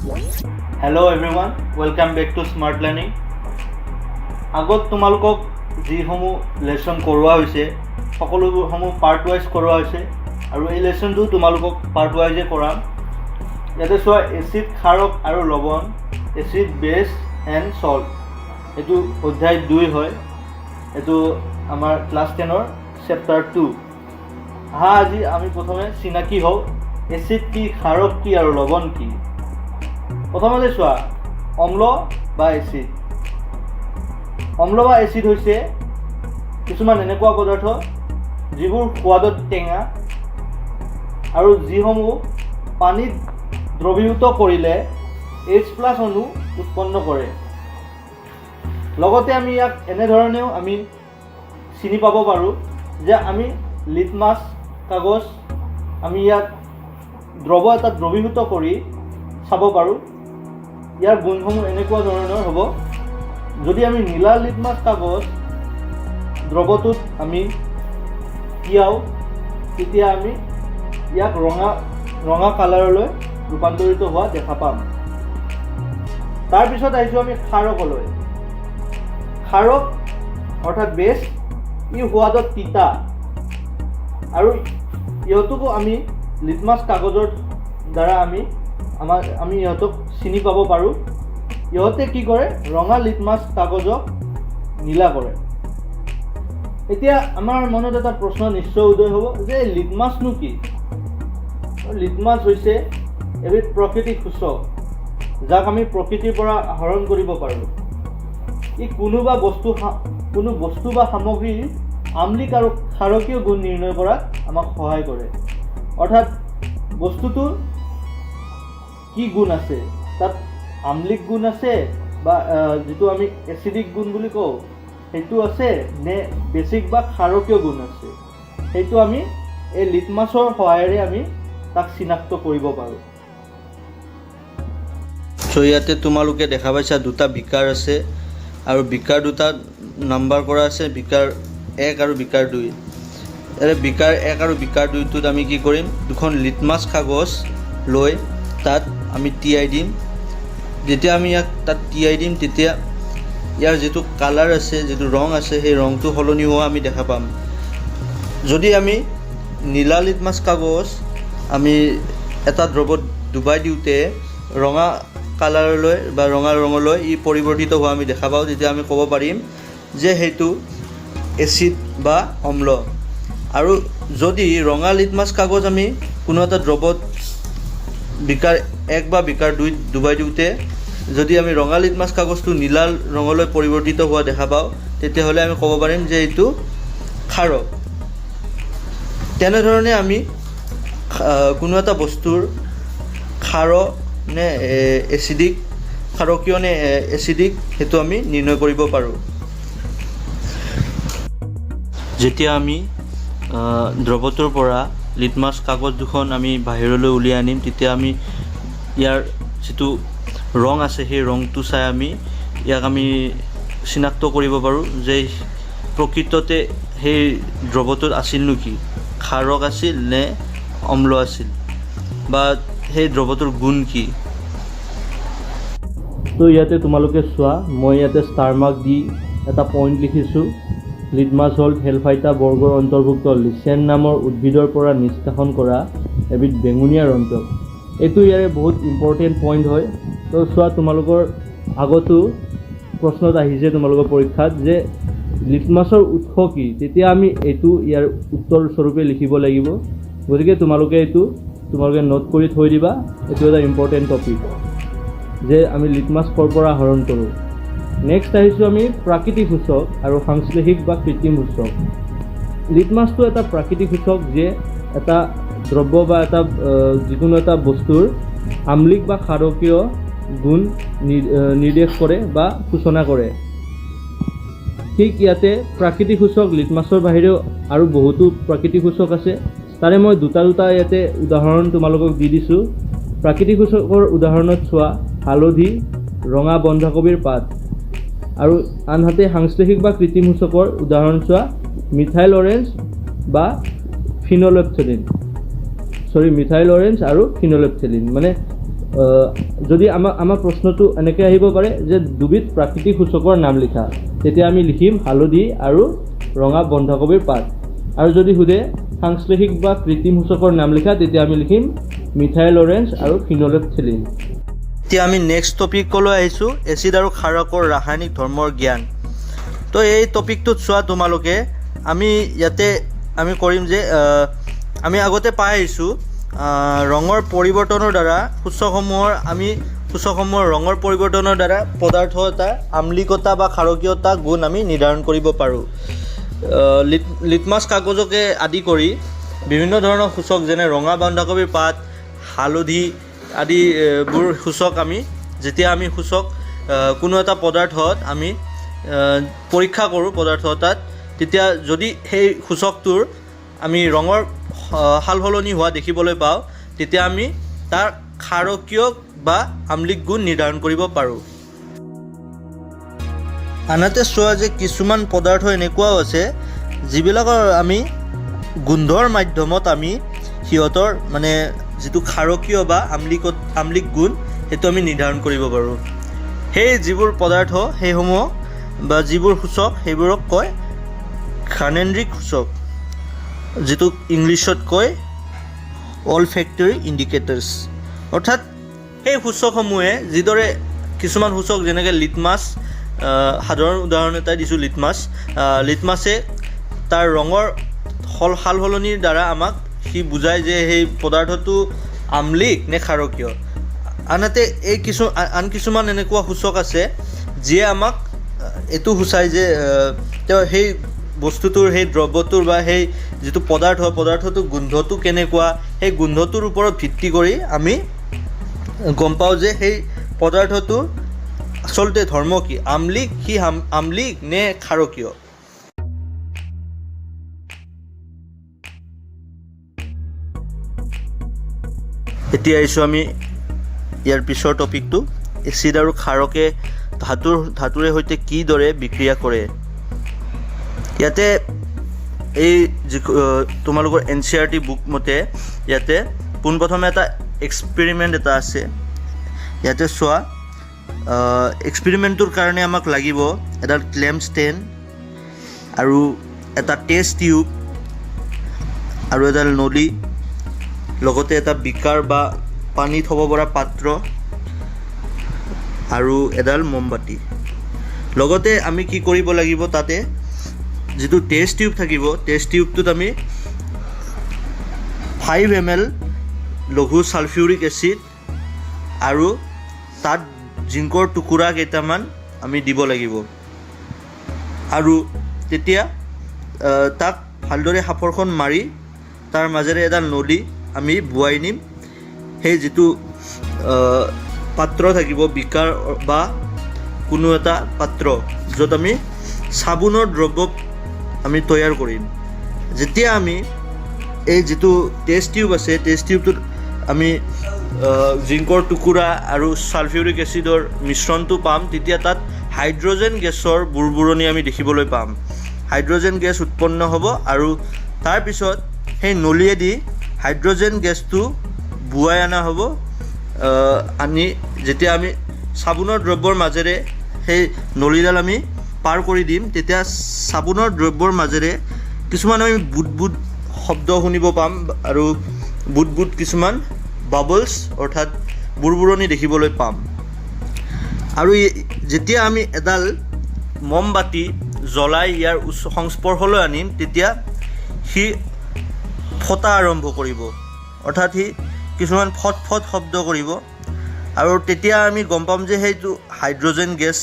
Hello everyone, welcome back to Smart Learning. আগত তোমালোকক যিসমূহ লেসন কৰোৱা হৈছে সকলোসমূহ পাৰ্ট ওয়াইজ কৰোৱা হৈছে আৰু এই লেসনটো তোমালোকক পাৰ্ট ওয়াইজে কৰাম। ইয়াতে চোৱা এসিড ক্ষাৰক আৰু লৱণ, এসিড বেস এণ্ড সল্ট, এইটো অধ্যায় 2 হয়। এইটো আমাৰ ক্লাছ 10ৰ চেপ্টাৰ 2। আজি আমি প্ৰথমে চিনাকি হওঁ এসিড কি, ক্ষাৰক কি আৰু লৱণ কি। প্ৰথমতে চোৱা অম্ল বা এসিড। অম্ল বা এসিড হৈছে কিছুমান এনেকুৱা পদাৰ্থ যিবোৰ সোৱাদত টেঙা আৰু যিসমূহ পানীত দ্ৰৱীভূত কৰিলে H+ অণু উৎপন্ন কৰে। লগতে আমি ইয়াক এনেধৰণেও আমি চিনি পাব পাৰোঁ যে আমি লিটমাছ কাগজ আমি ইয়াক দ্ৰৱ এটা দ্ৰৱীভূত কৰি চাব পাৰোঁ। ইয়াৰ গুণসমূহ এনেকুৱা ধৰণৰ হ'ব। যদি আমি নীলা লিটমাছ কাগজ দ্ৰৱটোত আমি তিয়াও তেতিয়া আমি ইয়াক ৰঙা কালাৰলৈ ৰূপান্তৰিত হোৱা দেখা পাম। তাৰপিছত আহিছোঁ আমি ক্ষাৰকলৈ। ক্ষাৰক অৰ্থাৎ বেছ, ই সোৱাদত তিতা আৰু ইহঁতকো আমি লিটমাছ কাগজৰ দ্বাৰা আমি ইহঁতক চিনি পাব পাৰোঁ। ইহঁতে কি কৰে, ৰঙা লিটমাছ কাগজক নীলা কৰে। এতিয়া আমাৰ মনত এটা প্ৰশ্ন নিশ্চয় উদয় হ'ব যে লিটমাছনো কি। লিটমাছ হৈছে এবিধ প্ৰাকৃতিক সূচক যাক আমি প্ৰকৃতিৰ পৰা আহৰণ কৰিব পাৰোঁ। ই কোনো বস্তু বা সামগ্ৰীৰ আম্লিক আৰু ক্ষাৰকীয় গুণ নিৰ্ণয় কৰাত আমাক সহায় কৰে। অৰ্থাৎ বস্তুটোৰ কি গুণ আছে, তাত আম্লিক গুণ আছে বা যিটো আমি এচিডিক গুণ বুলি কওঁ সেইটো আছে নে বেছিক বা ক্ষাৰকীয় গুণ আছে, সেইটো আমি এই লিটমাছৰ সহায়েৰে আমি তাক চিনাক্ত কৰিব পাৰোঁ। ইয়াতে তোমালোকে দেখা পাইছা দুটা বিকাৰ আছে আৰু বিকাৰ দুটা নাম্বাৰ কৰা আছে, বিকাৰ 1 আৰু বিকাৰ 2। বিকাৰ 1 আৰু বিকাৰ 2টোত আমি কি কৰিম, দুখন লিটমাছ কাগজ লৈ তাত আমি তিয়াই দিম। যেতিয়া আমি ইয়াক তাত তিয়াই দিম তেতিয়া ইয়াৰ যিটো কালাৰ আছে, যিটো ৰং আছে, সেই ৰংটো সলনি হোৱা আমি দেখা পাম। যদি আমি নীলা লিটমাছ কাগজ আমি এটা দ্ৰৱত ডুবাই দিওঁতে ৰঙা কালাৰলৈ বা ৰঙা ৰঙলৈ ই পৰিৱৰ্তিত হোৱা আমি দেখা পাওঁ, তেতিয়া আমি ক'ব পাৰিম যে সেইটো এচিড বা অম্ল। আৰু যদি ৰঙা লিটমাছ কাগজ আমি কোনো এটা দ্ৰৱত বিকাৰ 1 বা বিকাৰ 2ত ডুবাই দিওঁতে যদি আমি ৰঙা লিটমাছ কাগজটো নীলা ৰঙলৈ পৰিৱৰ্তিত হোৱা দেখা পাওঁ, তেতিয়াহ'লে আমি ক'ব পাৰিম যে এইটো ক্ষাৰক। তেনেধৰণে আমি কোনো এটা বস্তুৰ ক্ষাৰ নে এচিডিক, ক্ষাৰকীয় নে এচিডিক সেইটো আমি নিৰ্ণয় কৰিব পাৰোঁ। যেতিয়া আমি দ্ৰৱটোৰ পৰা লিটমাছ কাগজ দুখন আমি বাহিৰলৈ উলিয়াই আনিম, তেতিয়া আমি ইয়াৰ যিটো ৰং আছে সেই ৰংটো চাই আমি ইয়াক আমি চিনাক্ত কৰিব পাৰোঁ যে প্ৰকৃততে সেই দ্ৰৱটোত আছিল নেকি, ক্ষাৰক আছিল নে অম্ল আছিল বা সেই দ্ৰৱটোৰ গুণ কি। তো ইয়াতে তোমালোকে চোৱা, মই ইয়াতে ষ্টাৰ মাৰ্ক দি এটা পইণ্ট লিখিছোঁ। লিটমাছ হ'ল হেলফাইটা বৰ্গৰ অন্তৰ্ভুক্ত লিচেন নামৰ উদ্ভিদৰ পৰা নিষ্কাশন কৰা এবিধ বেঙুনীয়া ৰঞ্জক। এইটো ইয়াৰে বহুত ইম্পৰ্টেণ্ট পইণ্ট হয়। তো চোৱা, তোমালোকৰ আগতো প্ৰশ্নত আহিছে তোমালোকৰ পৰীক্ষাত যে লিটমাছৰ উৎস কি, তেতিয়া আমি এইটো ইয়াৰ উত্তৰ স্বৰূপে লিখিব লাগিব। গতিকে তোমালোকে নোট কৰি থৈ দিবা। এইটো এটা ইম্পৰ্টেণ্ট টপিক যে আমি লিটমাছ ক'ৰ পৰা আহৰণ কৰোঁ। নেক্সট আহিছোঁ আমি প্ৰাকৃতিক সূচক আৰু সাংশ্লেষিক বা কৃত্ৰিম সূচক। লিটমাছটো এটা প্ৰাকৃতিক সূচক যে এটা দ্ৰব্য বা যিকোনো এটা বস্তুৰ আম্লিক বা ক্ষাৰকীয় গুণ নিৰ্দেশ কৰে বা সূচনা কৰে। ঠিক ইয়াতে প্ৰাকৃতিক সূচক লিটমাছৰ বাহিৰেও আৰু বহুতো প্ৰাকৃতিক সূচক আছে। তাৰে মই দুটা ইয়াতে উদাহৰণ তোমালোকক দি দিছোঁ। প্ৰাকৃতিক সূচকৰ উদাহৰণত চোৱা হালধি, ৰঙা বন্ধাকবিৰ পাত। আৰু আনহাতে সাংশ্লেষিক বা কৃত্ৰিম সূচকৰ উদাহৰণ চোৱা মিথাইল অৰেঞ্জ বা ফিনলেপথেলিন আৰু ফিনলেপথেলিন। মানে যদি আমাৰ প্ৰশ্নটো এনেকৈ আহিব পাৰে যে দুবিধ প্ৰাকৃতিক সূচকৰ নাম লিখা, তেতিয়া আমি লিখিম হালধি আৰু ৰঙা বন্ধাকবিৰ পাত। আৰু যদি সোধে সাংশ্লেষিক বা কৃত্ৰিম সূচকৰ নাম লিখা, তেতিয়া আমি লিখিম মিথাইল অৰেঞ্জ আৰু ফিনলেফথেলিন। এতিয়া আমি নেক্সট টপিকলৈ আহিছোঁ, এচিড আৰু ক্ষাৰকৰ ৰাসায়নিক ধৰ্মৰ জ্ঞান। তো এই টপিকটোত চোৱা তোমালোকে, আমি ইয়াতে আমি কৰিম যে আমি আগতে পাই আহিছোঁ ৰঙৰ পৰিৱৰ্তনৰ দ্বাৰা সূচকসমূহৰ ৰঙৰ পৰিৱৰ্তনৰ দ্বাৰা পদাৰ্থ এটা আম্লিকতা বা ক্ষাৰকীয়তা গুণ আমি নিৰ্ধাৰণ কৰিব পাৰোঁ। লিটমাছ কাগজকে আদি কৰি বিভিন্ন ধৰণৰ সূচক যেনে ৰঙা বন্ধাকবিৰ পাত, হালধি আদিবোৰ সূচক যেতিয়া আমি কোনো এটা পদাৰ্থত আমি পৰীক্ষা কৰোঁ পদাৰ্থ এটাত, তেতিয়া যদি সেই সূচকটোৰ আমি ৰঙৰ সাল সলনি হোৱা দেখিবলৈ পাওঁ, তেতিয়া আমি তাৰ ক্ষাৰকীয় বা আম্লিক গুণ নিৰ্ধাৰণ কৰিব পাৰোঁ। আনহাতে চোৱা যে কিছুমান পদাৰ্থ এনেকুৱাও আছে যিবিলাকৰ আমি গোন্ধৰ মাধ্যমত আমি সিহঁতৰ মানে যিটো ক্ষাৰকীয় বা আম্লিক গুণ সেইটো আমি নিৰ্ধাৰণ কৰিব পাৰোঁ। সেই যিবোৰ পদাৰ্থ সেইসমূহ বা যিবোৰ সূচক সেইবোৰক কয় ঘ্ৰাণেন্দ্ৰিক সূচক, যিটো ইংলিছত কয় অলফেক্টৰী ইণ্ডিকেটৰ্ছ। অৰ্থাৎ সেই সূচকসমূহে যিদৰে কিছুমান সূচক যেনেকৈ লিটমাছ, সাধাৰণ উদাহৰণ এটা দিছোঁ লিটমাছে তাৰ ৰঙৰ সাল সলনিৰ দ্বাৰা আমাক সি বুজায় যে সেই পদাৰ্থটো আম্লিক নে ক্ষাৰকীয়। আনহাতে আন কিছুমান এনেকুৱা সূচক আছে যিয়ে আমাক এইটো সূচায় যে তেওঁ সেই বস্তুটোৰ সেই দ্ৰব্যটোৰ বা সেই যিটো পদাৰ্থটোৰ গোন্ধটো কেনেকুৱা, সেই গোন্ধটোৰ ওপৰত ভিত্তি কৰি আমি গম পাওঁ যে সেই পদাৰ্থটো আচলতে ধৰ্ম কি, আম্লিক নে ক্ষাৰকীয়। এতিয়া আহিছোঁ আমি ইয়াৰ পিছৰ টপিকটো, এচিড আৰু ক্ষাৰকে ধাতুৰে সৈতে কিদৰে বিক্ৰিয়া কৰে। ইয়াতে এই তোমালোকৰ NCERT বুক মতে ইয়াতে পোনপ্ৰথমে এটা এক্সপেৰিমেণ্ট এটা আছে। ইয়াতে চোৱা, এক্সপেৰিমেণ্টটোৰ কাৰণে আমাক লাগিব এডাল ক্লেম ষ্টেণ্ড আৰু এটা টেষ্ট টিউব আৰু এডাল নলী, লগতে এটা বিকাৰ বা পানী থ'ব পৰা পাত্ৰ আৰু এডাল মমবাতি। লগতে আমি কি কৰিব লাগিব, তাতে যিটো টেষ্ট টিউব থাকিব, টেষ্ট টিউবটোত আমি 5 ml লঘু ছালফিউৰিক এচিড আৰু তাত জিংকৰ টুকুৰা কেইটামান আমি দিব লাগিব। আৰু তেতিয়া তাক ভালদৰে সাঁফৰখন মাৰি তাৰ মাজেৰে এডাল নলী আমি বোৱাই নিম সেই যিটো পাত্ৰ থাকিব, বিকাৰ বা কোনো এটা পাত্ৰ, য'ত আমি চাবোনৰ দ্ৰব্য আমি তৈয়াৰ কৰিম। যেতিয়া আমি এই যিটো টেষ্ট টিউব আছে, টেষ্ট টিউবটোত আমি জিংকৰ টুকুৰা আৰু ছালফিউৰিক এচিডৰ মিশ্ৰণটো পাম, তেতিয়া তাত হাইড্ৰজেন গেছৰ বুৰবুৰণি আমি দেখিবলৈ পাম। হাইড্ৰজেন গেছ উৎপন্ন হ'ব আৰু তাৰপিছত সেই নলীয়েদি হাইড্ৰজেন গেছটো বোৱাই অনা হ'ব। যেতিয়া আমি চাবোনৰ দ্ৰব্যৰ মাজেৰে সেই নলীডাল আমি পাৰ কৰি দিম, তেতিয়া চাবোনৰ দ্ৰব্যৰ মাজেৰে কিছুমান আমি বুট শব্দ শুনিব পাম আৰু বুট কিছুমান বাবলছ অৰ্থাৎ বুৰবুৰণি দেখিবলৈ পাম। আৰু যেতিয়া আমি এডাল মমবাতি জ্বলাই ইয়াৰ সংস্পৰ্শলৈ আনিম, তেতিয়া সি ফটা আৰম্ভ কৰিব, অৰ্থাৎ সি কিছুমান ফট শব্দ কৰিব। আৰু তেতিয়া আমি গম পাম যে সেইটো হাইড্ৰজেন গেছ,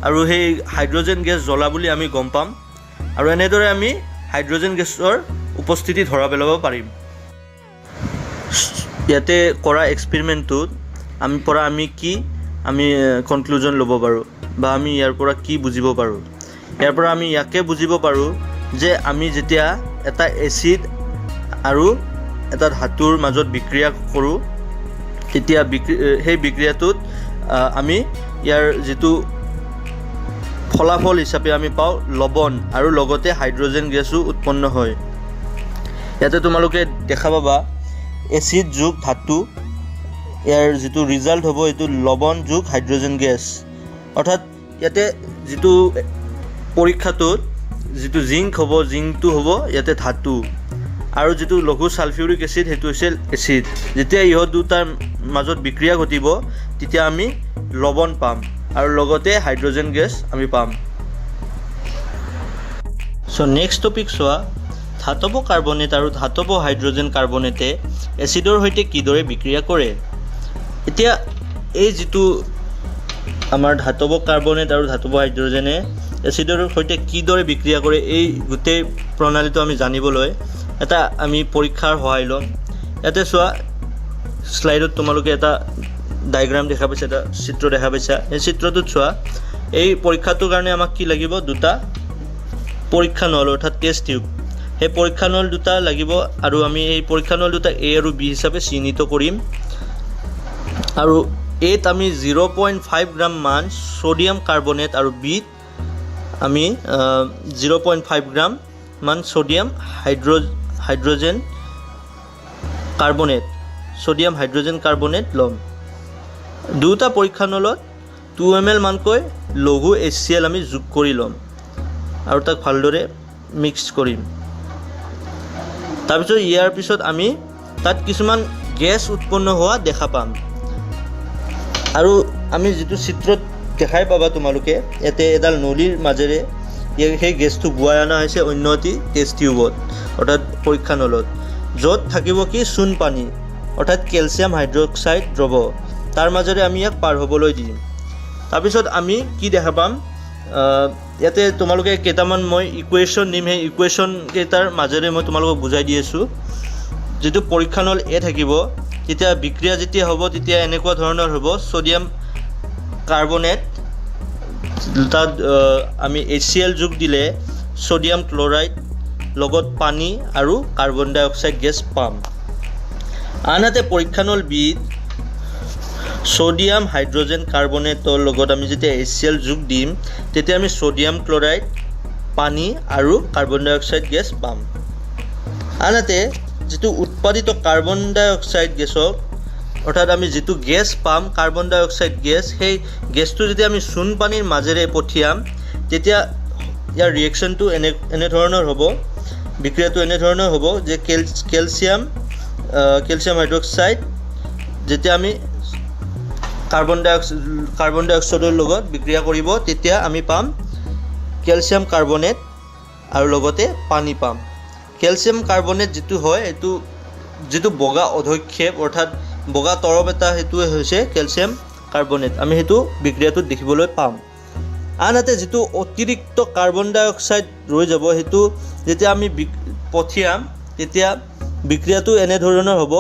আৰু সেই হাইড্ৰজেন গেছ জ্বলা বুলি আমি গম পাম। আৰু এনেদৰে আমি হাইড্ৰজেন গেছৰ উপস্থিতি ধৰা পেলাব পাৰিম। ইয়াতে কৰা এক্সপেৰিমেণ্টটোত আমি কনক্লুজন ল'ব পাৰোঁ বা আমি ইয়াৰ পৰা কি বুজিব পাৰোঁ। ইয়াৰ পৰা আমি ইয়াকে বুজিব পাৰোঁ যে আমি যেতিয়া এটা এচিড আৰু এটা ধাতুৰ মাজত বিক্ৰিয়া কৰোঁ, তেতিয়া সেই বিক্ৰিয়াটোত আমি ইয়াৰ যিটো ফলাফল হিচাপে আমি পাওঁ লৱণ আৰু লগতে হাইড্ৰজেন গেছো উৎপন্ন হয়। ইয়াতে তোমালোকে দেখা পাবা এচিড যোগ ধাতু ইয়াৰ যিটো ৰিজাল্ট হ'ব এইটো লৱণ যোগ হাইড্ৰজেন গেছ। অৰ্থাৎ ইয়াতে যিটো পৰীক্ষাটোত যিটো জিংক হ'ব, জিংকটো হ'ব ইয়াতে ধাতু, আৰু যিটো লঘু ছালফিউৰিক এচিড সেইটো হৈছে এচিড। যেতিয়া ইহঁত দুটাৰ মাজত বিক্ৰিয়া ঘটিব তেতিয়া আমি লৱণ পাম আৰু লগতে হাইড্ৰজেন গেছ আমি পাম। চ' নেক্সট টপিক চোৱা, ধাতৱ কাৰ্বনেট আৰু ধাতৱ হাইড্ৰজেন কাৰ্বনেটে এচিডৰ সৈতে কিদৰে বিক্ৰিয়া কৰে। এতিয়া এই যিটো আমাৰ ধাতৱ কাৰ্বনেট আৰু ধাতৱ হাইড্ৰজেনে এচিডৰ সৈতে কিদৰে বিক্ৰিয়া কৰে, এই গোটেই প্ৰণালীটো আমি জানিবলৈ এটা আমি পৰীক্ষাৰ সহায় ল'ম। ইয়াতে চোৱা, শ্লাইডত তোমালোকে এটা ডায়েগ্ৰাম দেখা পাইছা, এটা চিত্ৰ দেখা পাইছা। এই চিত্ৰটোত চোৱা, এই পৰীক্ষাটোৰ কাৰণে আমাক কি লাগিব, দুটা পৰীক্ষা নল অৰ্থাৎ টেষ্ট টিউব। সেই পৰীক্ষা নল দুটা লাগিব আৰু আমি এই পৰীক্ষা নল দুটা A আৰু B হিচাপে চিহ্নিত কৰিম। আৰু Aত আমি 0.5 গ্ৰাম মান ছ'ডিয়াম কাৰ্বনেট আৰু Bত আমি 0.5 গ্ৰাম মান ছ'ডিয়াম হাইড্ৰজেন কাৰ্বনেট ল'ম। দুটা পৰীক্ষা নলত 2 ml মানকৈ লঘু HCl আমি যোগ কৰি ল'ম আৰু তাক ভালদৰে মিক্স কৰিম। তাৰপিছত ইয়াৰ পিছত আমি তাত কিছুমান গেছ উৎপন্ন হোৱা দেখা পাম। আৰু আমি যিটো চিত্ৰত দেখাই পাবা তোমালোকে, ইয়াতে এডাল নলীৰ মাজেৰে সেই গেছটো বোৱাই অনা হৈছে অন্য এটি টেষ্ট টিউবত অৰ্থাৎ পৰীক্ষা নলত, য'ত থাকিব কি চূণ পানী অৰ্থাৎ কেলছিয়াম হাইড্ৰক্সাইড দ্ৰৱ, তাৰ মাজেৰে আমি ইয়াক পাৰ হ'বলৈ দিম। তাৰপিছত আমি কি দেখা পাম, ইয়াতে তোমালোকে কেইটামান মই ইকুৱেশ্যন দিম, সেই ইকুৱেশ্যন কেইটাৰ মাজেৰে মই তোমালোকক বুজাই দি আছোঁ। যিটো পৰীক্ষা নল A থাকিব, তেতিয়া বিক্ৰিয়া যেতিয়া হ'ব তেতিয়া এনেকুৱা ধৰণৰ হ'ব, ছ'ডিয়াম কাৰ্বনেট তাত আমি HCl যোগ দিলে ছ'ডিয়াম ক্লৰাইড লগত পানী আৰু কাৰ্বন ডাই অক্সাইড গেছ পাম। আনহাতে পৰীক্ষা নল Bত ছ'ডিয়াম হাইড্ৰজেন কাৰ্বনেটৰ লগত আমি যেতিয়া HCl যোগ দিম তেতিয়া আমি ছ'ডিয়াম ক্লৰাইড, পানী আৰু কাৰ্বন ডাই অক্সাইড গেছ পাম। আনহাতে যিটো উৎপাদিত কাৰ্বন ডাই অক্সাইড গেছক অৰ্থাৎ আমি যিটো গেছ পাম কাৰ্বন ডাই অক্সাইড গেছ, সেই গেছটো যেতিয়া আমি চূণ পানীৰ মাজেৰে পঠিয়াম তেতিয়া ইয়াৰ ৰিয়েকশ্যনটো এনেধৰণৰ হ'ব, বিক্ৰিয়াটো এনেধৰণৰ হ'ব যে কেলছিয়াম হাইড্ৰক্সাইড যেতিয়া আমি কাৰ্বন ডাই অক্সাইডৰ লগত বিক্ৰিয়া কৰিব তেতিয়া আমি পাম কেলছিয়াম কাৰ্বনেট আৰু লগতে পানী পাম। কেলছিয়াম কাৰ্বনেট যিটো হয়, এইটো যিটো বগা অধক্ষেপ অৰ্থাৎ বগা তৰপ এটা, সেইটোৱে হৈছে কেলছিয়াম কাৰ্বনেট, আমি সেইটো বিক্ৰিয়াটোত দেখিবলৈ পাম। আনহাতে যিটো অতিৰিক্ত কাৰ্বন ডাই অক্সাইড ৰৈ যাব, সেইটো যেতিয়া আমি পঠিয়াম তেতিয়া বিক্ৰিয়াটো এনেধৰণৰ হ'ব,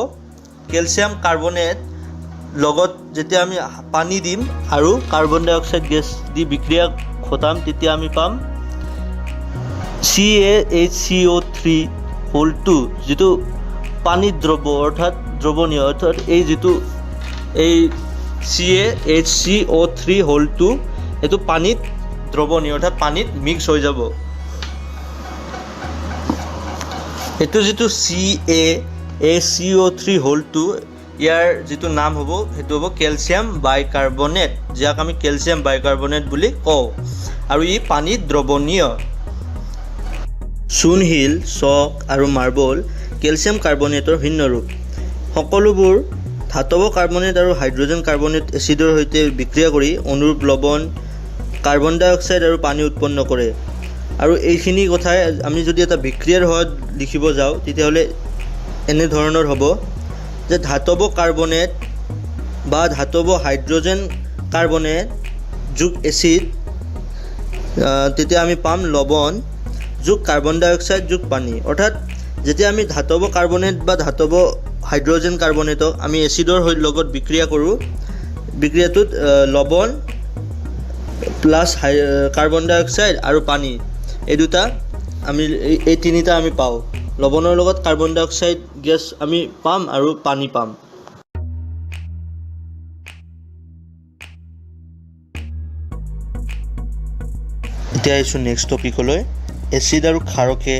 কেলছিয়াম কাৰ্বনেট লগত যেতিয়া আমি পানী দিম আৰু কাৰ্বন ডাই অক্সাইড গেছ দি বিক্ৰিয়া ঘটাম তেতিয়া আমি পাম CaHCO3 2, যিটো পানীত দ্ৰৱ অৰ্থাৎ দ্ৰৱণীয়, অৰ্থাৎ এই যিটো এই CaHCO3 2 এইটো পানীত দ্ৰৱণীয় অৰ্থাৎ পানীত মিক্স হৈ যাব। এইটো যিটো CaHCO3 2 ইয়াৰ যিটো নাম হ'ব সেইটো হ'ব কেলছিয়াম বাইকাৰ্বনেট, যাক আমি কেলছিয়াম বাইকাৰ্বনেট বুলি কওঁ, আৰু ই পানীত দ্ৰৱণীয়। চূণশিল, চক আৰু মাৰ্বল কেলছিয়াম কাৰ্বনেটৰ ভিন্ন ৰূপ। সকলোবোৰ ধাতৱ কাৰ্বনেট আৰু হাইড্ৰজেন কাৰ্বনেট এচিডৰ সৈতে বিক্ৰিয়া কৰি অনুৰূপ লৱণ, কাৰ্বন ডাই অক্সাইড আৰু পানী উৎপন্ন কৰে। আৰু এইখিনি কথাই আমি যদি এটা বিক্ৰিয়াৰ সহায়ত লিখিব যাওঁ তেতিয়াহ'লে এনেধৰণৰ হ'ব যে ধাতৱ কাৰ্বনেট বা ধাতৱ হাইড্ৰজেন কাৰ্বনেট যোগ এচিড, তেতিয়া আমি পাম লৱণ যোগ কাৰ্বন ডাই অক্সাইড যোগ পানী। অৰ্থাৎ যেতিয়া আমি ধাতৱ কাৰ্বনেট বা ধাতৱ হাইড্ৰজেন কাৰ্বনেটক আমি এচিডৰ লগত বিক্ৰিয়া কৰোঁ, বিক্ৰিয়াটোত লৱণ প্লাছ কাৰ্বন ডাই অক্সাইড আৰু পানী এই দুটা আমি এই তিনিটা আমি পাওঁ। লৱণৰ লগত কাৰ্বন ডাই অক্সাইড গেছ আমি পাম আৰু পানী পাম। এতিয়া আহিছোঁ নেক্সট টপিকলৈ, এচিড আৰু ক্ষাৰকে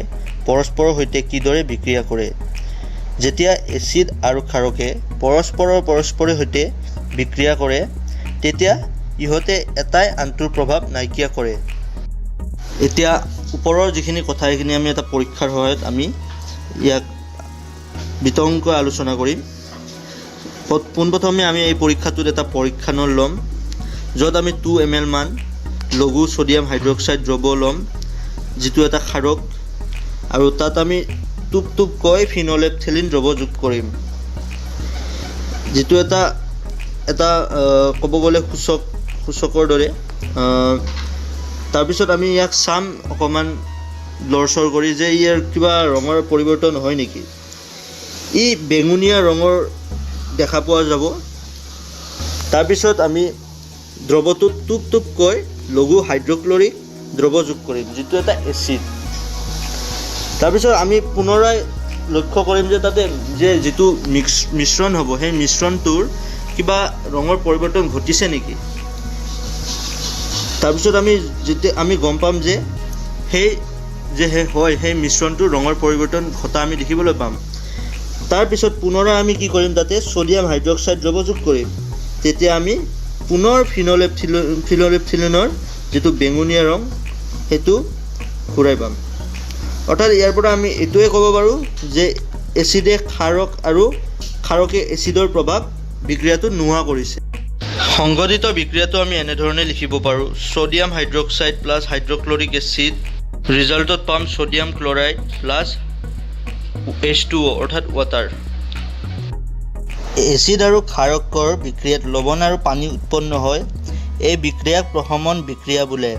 পৰস্পৰৰ সৈতে কিদৰে বিক্ৰিয়া কৰে। যেতিয়া এচিড আৰু ক্ষাৰকে পৰস্পৰৰ সৈতে বিক্ৰিয়া কৰে তেতিয়া ইহঁতে এটাই আনটোৰ প্ৰভাৱ নাইকিয়া কৰে। এতিয়া ওপৰৰ যিখিনি কথা এইখিনি আমি এটা পৰীক্ষাৰ সহায়ত আমি ইয়াক বিতংকৈ আলোচনা কৰিম। পোনপ্ৰথমে আমি এই পৰীক্ষাটোত এটা পৰীক্ষাণৰ ল'ম, য'ত আমি 2 ml মান লঘু ছ'ডিয়াম হাইড্ৰক্সাইড দ্ৰৱ ল'ম, যিটো এটা ক্ষাৰক, আৰু তাত আমি টোপকৈ ফিনলেপথেলিন দ্ৰৱ যোগ কৰিম, যিটো এটা ক'ব গ'লে সূচকৰ দৰে। তাৰপিছত আমি ইয়াক চাম অকণমান লৰচৰ কৰি যে ইয়াৰ কিবা ৰঙৰ পৰিৱৰ্তন হয় নেকি। ই বেঙুনীয়া ৰঙৰ দেখা পোৱা যাব। তাৰপিছত আমি দ্ৰৱটোত টোপকৈ লঘু হাইড্ৰক্লৰিক দ্ৰৱ যোগ কৰিম, যিটো এটা এচিড। তাৰপিছত আমি পুনৰাই লক্ষ্য কৰিম যে তাতে যিটো মিশ্ৰণ হ'ব সেই মিশ্ৰণটোৰ কিবা ৰঙৰ পৰিৱৰ্তন ঘটিছে নেকি। তাৰপিছত আমি গম পাম যে সেই মিশ্ৰণটোৰ ৰঙৰ পৰিৱৰ্তন ঘটা আমি দেখিবলৈ পাম। তাৰপিছত পুনৰাই আমি কি কৰিম, তাতে ছ'ডিয়াম হাইড্ৰক্সাইড দ্ৰৱ যোগ কৰিম, তেতিয়া আমি পুনৰ ফিনলেপথেলিনৰ যিটো বেঙুনীয়া ৰং সেইটো ঘূৰাই পাম। অৰ্থাৎ ইয়াৰ পৰা আমি এইটোৱে ক'ব পাৰোঁ যে এচিডে ক্ষাৰক আৰু ক্ষাৰকে এচিডৰ প্ৰভাৱ বিক্ৰিয়াটো নোহোৱা কৰিছে। সংঘটিত বিক্ৰিয়াটো আমি এনেধৰণে লিখিব পাৰোঁ, sodium hydroxide plus hydrochloric acid, ৰিজাল্টত পাম ছ'ডিয়াম ক্লৰাইড প্লাছ H2O অৰ্থাৎ ৱাটাৰ। এচিড আৰু ক্ষাৰকৰ বিক্ৰিয়াত লৱণ আৰু পানী উৎপন্ন হয়। এই বিক্ৰিয়াক প্ৰশমন বিক্ৰিয়া বোলে।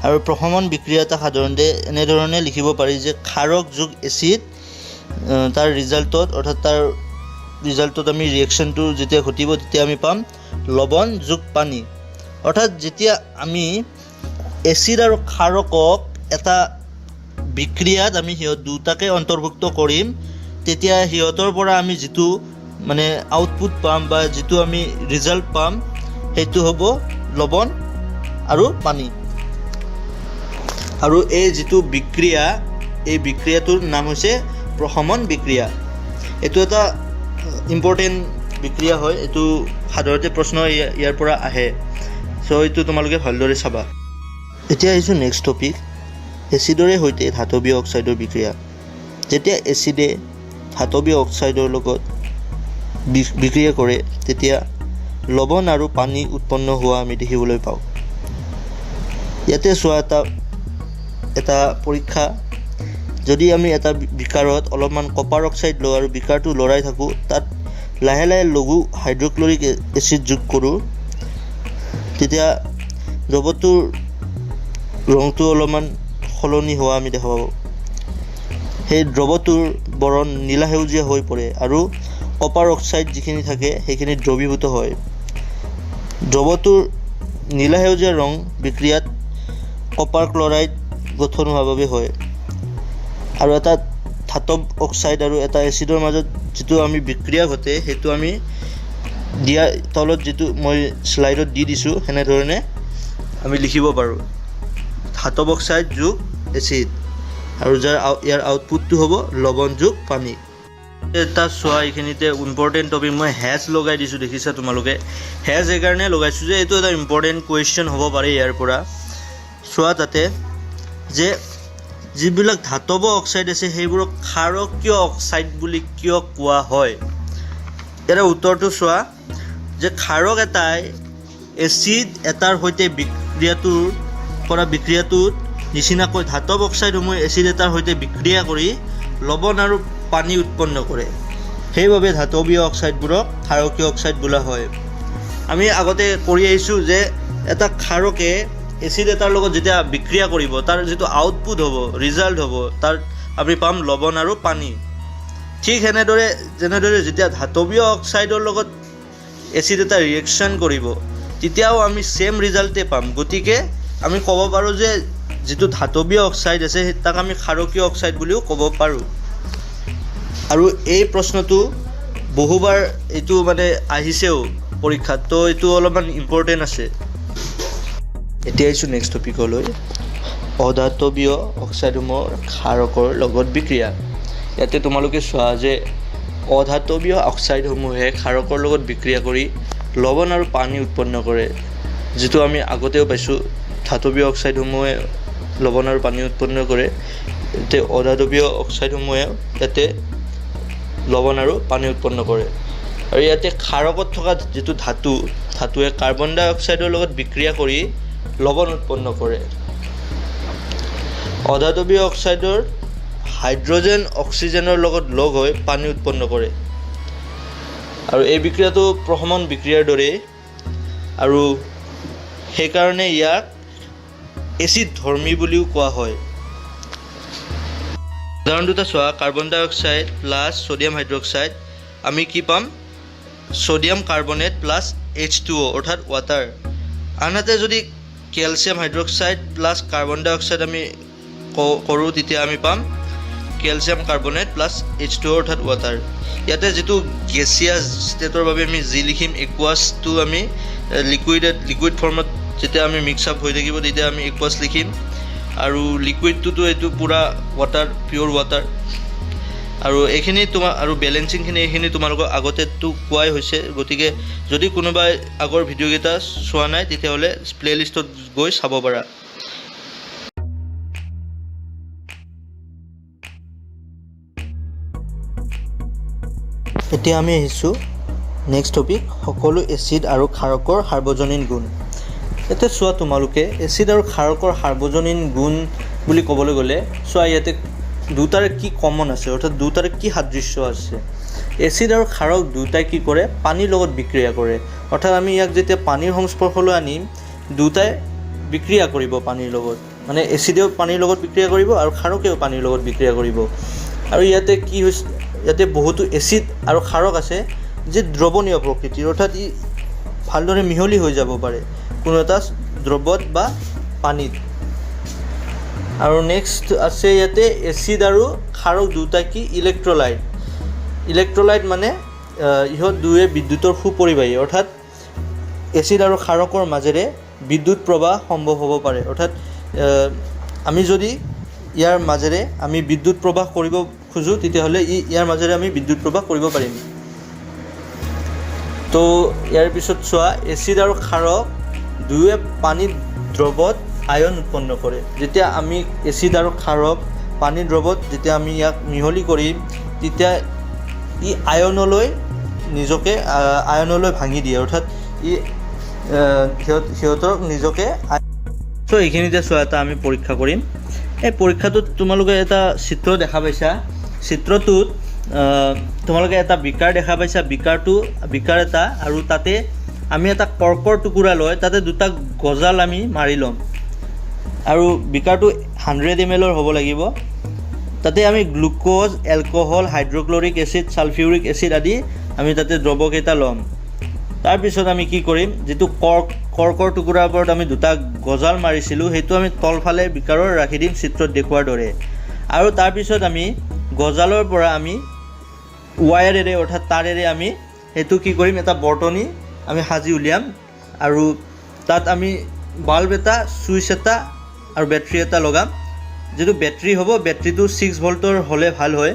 আৰু প্ৰশমন বিক্ৰিয়া এটা সাধাৰণতে এনেধৰণে লিখিব পাৰি যে ক্ষাৰক যোগ এচিড, তাৰ ৰিজাল্টত আমি ৰিয়েকশ্যনটো যেতিয়া ঘটিব তেতিয়া আমি পাম লৱণ যোগ পানী। অৰ্থাৎ যেতিয়া আমি এচিড আৰু ক্ষাৰকক এটা বিক্ৰিয়াত আমি সিহঁত দুটাকে অন্তৰ্ভুক্ত কৰিম, তেতিয়া সিহঁতৰ পৰা আমি যিটো আউটপুট পাম বা যিটো আমি ৰিজাল্ট পাম সেইটো হ'ব লৱণ আৰু পানী। আৰু এই যিটো বিক্ৰিয়া, এই বিক্ৰিয়াটোৰ নাম হৈছে প্ৰশমন বিক্ৰিয়া। এইটো এটা ইম্পৰ্টেণ্ট বিক্ৰিয়া হয়, এইটো সাধাৰণতে প্ৰশ্ন ইয়াৰ পৰা আহে। চ' এইটো তোমালোকে ভালদৰে চাবা। এতিয়া আহিছোঁ নেক্সট টপিক, এচিডৰে সৈতে ধাতৱীয় অক্সাইডৰ বিক্ৰিয়া। যেতিয়া এচিডে ধাতৱীয় অক্সাইডৰ লগত বিক্ৰিয়া কৰে তেতিয়া লৱণ আৰু পানী উৎপন্ন হোৱা আমি দেখিবলৈ পাওঁ। ইয়াতে চোৱা এটা পৰীক্ষা, যদি আমি এটা বিকাৰত অলপমান কপাৰ অক্সাইড লওঁ আৰু বিকাৰটো লৰাই থাকোঁ, তাত লাহে লাহে লঘু হাইড্ৰক্লৰিক এচিড যোগ কৰোঁ, তেতিয়া দ্ৰৱটোৰ ৰংটো অলপমান সলনি হোৱা আমি দেখা পাওঁ। সেই দ্ৰৱটোৰ বৰণ নীলা সেউজীয়া হৈ পৰে আৰু কপাৰ অক্সাইড যিখিনি থাকে সেইখিনি দ্ৰৱীভূত হয়। দ্ৰৱটোৰ নীলা সেউজীয়া ৰং বিক্ৰিয়াত কপাৰ ক্লৰাইড গঠন হোৱাৰ বাবে হয়। আৰু এটা ধাতৱ অক্সাইড আৰু এটা এচিডৰ মাজত যিটো আমি বিক্ৰিয়া ঘটে সেইটো আমি তলত যিটো মই শ্লাইডত দি দিছোঁ সেনেধৰণে আমি লিখিব পাৰোঁ, ধাতৱ অক্সাইড যোগ এচিড, আৰু ইয়াৰ আউটপুটটো হ'ব লৱণ যোগ পানী। এটা চোৱা, এইখিনিতে ইম্পৰ্টেণ্ট টপিক মই হেজ লগাই দিছোঁ, দেখিছা তোমালোকে। হেজ এইকাৰণে লগাইছোঁ যে এইটো এটা ইম্পৰ্টেণ্ট কুৱেশ্যন হ'ব পাৰে ইয়াৰ পৰা। চোৱা তাতে যে যিবিলাক ধাতৱ অক্সাইড আছে সেইবোৰক ক্ষাৰকীয় অক্সাইড বুলি কিয় কোৱা হয়। ইয়াৰ উত্তৰটো চোৱা যে ক্ষাৰক এটাই এচিড এটাৰ সৈতে বিক্ৰিয়াটোত নিচিনাকৈ ধাতৱ অক্সাইডসমূহ এচিড এটাৰ সৈতে বিক্ৰিয়া কৰি লৱণ আৰু পানী উৎপন্ন কৰে। সেইবাবে ধাতৱীয় অক্সাইডবোৰক ক্ষাৰকীয় অক্সাইড বোলা হয়। আমি আগতে কৰি আহিছোঁ যে এটা ক্ষাৰকে এচিড এটাৰ লগত যেতিয়া বিক্ৰিয়া কৰিব তাৰ যিটো আউটপুট হ'ব, ৰিজাল্ট হ'ব, তাৰ আমি পাম লৱণ আৰু পানী। ঠিক যেনেদৰে যেতিয়া ধাতৱীয় অক্সাইডৰ লগত এচিড এটা ৰিয়েকশ্যন কৰিব তেতিয়াও আমি ছেম ৰিজাল্টে পাম। গতিকে আমি ক'ব পাৰোঁ যে যিটো ধাতৱীয় অক্সাইড আছে তাক আমি ক্ষাৰকীয় অক্সাইড বুলিও ক'ব পাৰোঁ। আৰু এই প্ৰশ্নটো বহুবাৰ এইটো আহিছেও পৰীক্ষাত, তো এইটো অলপমান ইম্পৰ্টেণ্ট আছে। এতিয়া আহিছোঁ নেক্সট টপিকলৈ, অধাতৱীয় অক্সাইডসমূহৰ ক্ষাৰকৰ লগত বিক্ৰিয়া। ইয়াতে তোমালোকে চোৱা যে অধাতৱীয় অক্সাইডসমূহে ক্ষাৰকৰ লগত বিক্ৰিয়া কৰি লৱণ আৰু পানী উৎপন্ন কৰে, যিটো আমি আগতেও পাইছোঁ। ধাতৱীয় অক্সাইডসমূহে লৱণ আৰু পানী উৎপন্ন কৰে, এতিয়া অধাতৱীয় অক্সাইডসমূহে ইয়াতে লৱণ আৰু পানী উৎপন্ন কৰে। আৰু ইয়াতে ক্ষাৰকত থকা যিটো ধাতুৱে কাৰ্বন ডাই অক্সাইডৰ লগত বিক্ৰিয়া কৰি লৱণ উৎপন্ন কৰে। অধাতৱীয় অক্সাইডৰ হাইড্ৰজেন অক্সিজেনৰ লগত লগ হৈ পানী উৎপন্ন কৰে। আৰু এই বিক্ৰিয়াটো প্ৰশমন বিক্ৰিয়াৰ দৰেই, আৰু সেইকাৰণে ইয়াক এচিড ধৰ্মী বুলিও কোৱা হয়। উদাহৰণ দুটা চোৱা, কাৰ্বন ডাই অক্সাইড প্লাছ ছ'ডিয়াম হাইড্ৰক্সাইড, আমি কি পাম? ছ'ডিয়াম কাৰ্বনেট প্লাছ H2O অৰ্থাৎ ৱাটাৰ। আনহাতে যদি কেলছিয়াম হাইড্ৰক্সাইড প্লাছ কাৰ্বন ডাই অক্সাইড আমি কৰোঁ, তেতিয়া আমি পাম কেলছিয়াম কাৰ্বনেট প্লাছ H2O অৰ্থাৎ ৱাটাৰ। ইয়াতে যিটো গেছিয়াছ ষ্টেটৰ বাবে আমি যি লিখিম, একুৱাছটো আমি লিকুইড ফৰ্মত যেতিয়া আমি মিক্স আপ হৈ থাকিব তেতিয়া আমি একুৱাছ লিখিম, আৰু লিকুইডটোতো এইটো পূৰা ৱাটাৰ, পিয়'ৰ ৱাটাৰ। আৰু এইখিনি আৰু বেলেঞ্চিংখিনি এইখিনি তোমালোকক আগতেতো কোৱাই হৈছে। গতিকে যদি কোনোবাই আগৰ ভিডিঅ'কেইটা চোৱা নাই তেতিয়াহ'লে প্লে'লিষ্টত গৈ চাব পাৰা। এতিয়া আমি আহিছোঁ নেক্সট টপিক, সকলো এচিড আৰু ক্ষাৰকৰ সাৰ্বজনীন গুণ। এতিয়া চোৱা, তোমালোকে এচিড আৰু ক্ষাৰকৰ সাৰ্বজনীন গুণ বুলি ক'বলৈ গ'লে চোৱা, ইয়াতে দুটাৰে কি কমন আছে, অৰ্থাৎ দুটাৰে কি সাদৃশ্য আছে। এচিড আৰু ক্ষাৰক দুটাই কি কৰে? পানীৰ লগত বিক্ৰিয়া কৰে। অৰ্থাৎ আমি ইয়াক যেতিয়া পানীৰ সংস্পৰ্শলৈ আনিম, দুটাই বিক্ৰিয়া কৰিব পানীৰ লগত, মানে এচিডেও পানীৰ লগত বিক্ৰিয়া কৰিব আৰু ক্ষাৰকেও পানীৰ লগত বিক্ৰিয়া কৰিব। আৰু ইয়াতে কি হৈছে, ইয়াতে বহুতো এচিড আৰু ক্ষাৰক আছে যি দ্ৰৱণীয় প্ৰকৃতিৰ, অৰ্থাৎ ই ভালদৰে মিহলি হৈ যাব পাৰে কোনো এটা দ্ৰৱত বা পানীত। আৰু নেক্সট আছে ইয়াতে এচিড আৰু ক্ষাৰক দুটাই কি? ইলেক্ট্ৰলাইট। ইলেক্ট্ৰলাইট মানে ইহঁত দুয়ে বিদ্যুতৰ সুপৰিবাহী, অৰ্থাৎ এচিড আৰু ক্ষাৰকৰ মাজেৰে বিদ্যুৎ প্ৰবাহ সম্ভৱ হ'ব পাৰে। অৰ্থাৎ আমি যদি ইয়াৰ মাজেৰে আমি বিদ্যুৎ প্ৰবাহ কৰিব খোজোঁ, তেতিয়াহ'লে ইয়াৰ মাজেৰে আমি বিদ্যুৎ প্ৰবাহ কৰিব পাৰিম। তো ইয়াৰ পিছত চোৱা, এচিড আৰু ক্ষাৰক দুয়োৱে পানীত দ্ৰৱত আয়ন উৎপন্ন কৰে। যেতিয়া আমি এচিড আৰু ক্ষাৰক পানীৰ দ্ৰৱত যেতিয়া আমি ইয়াক মিহলি কৰিম, তেতিয়া ই আয়নলৈ ভাঙি দিয়ে, অৰ্থাৎ ই সিহঁতক নিজকে। চ' এইখিনিতে চোৱা, এটা আমি পৰীক্ষা কৰিম। এই পৰীক্ষাটোত তোমালোকে এটা চিত্ৰ দেখা পাইছা। চিত্ৰটোত তোমালোকে এটা বিকাৰ দেখা পাইছা। বিকাৰ এটা, আৰু তাতে আমি এটা কৰ্কৰ টুকুৰা লৈ তাতে দুটা গজাল আমি মাৰি ল'ম, আৰু বিকাৰটো 100 ml হ'ব লাগিব। তাতে আমি glucose, alcohol, hydrochloric acid, sulphuric acid আদি আমি তাতে দ্ৰৱকেইটা ল'ম। তাৰপিছত আমি কি কৰিম, যিটো কৰ্কৰ টুকুৰাৰ ওপৰত আমি দুটা গজাল মাৰিছিলোঁ, সেইটো আমি তলফালে বিকাৰৰ ৰাখি দিম চিত্ৰত দেখুওৱাৰ দৰে। আৰু তাৰপিছত আমি গজালৰ পৰা আমি ৱায়াৰেৰে, অৰ্থাৎ তাৰেৰে আমি সেইটো কি কৰিম, এটা বৰ্তনী আমি সাজি উলিয়াম, আৰু তাত আমি বাল্ব এটা, ছুইচ এটা আৰু বেটাৰী এটা লগাম। যিটো বেটাৰী হ'ব, বেটাৰীটো 6 ভল্টৰ হ'লে ভাল হয়।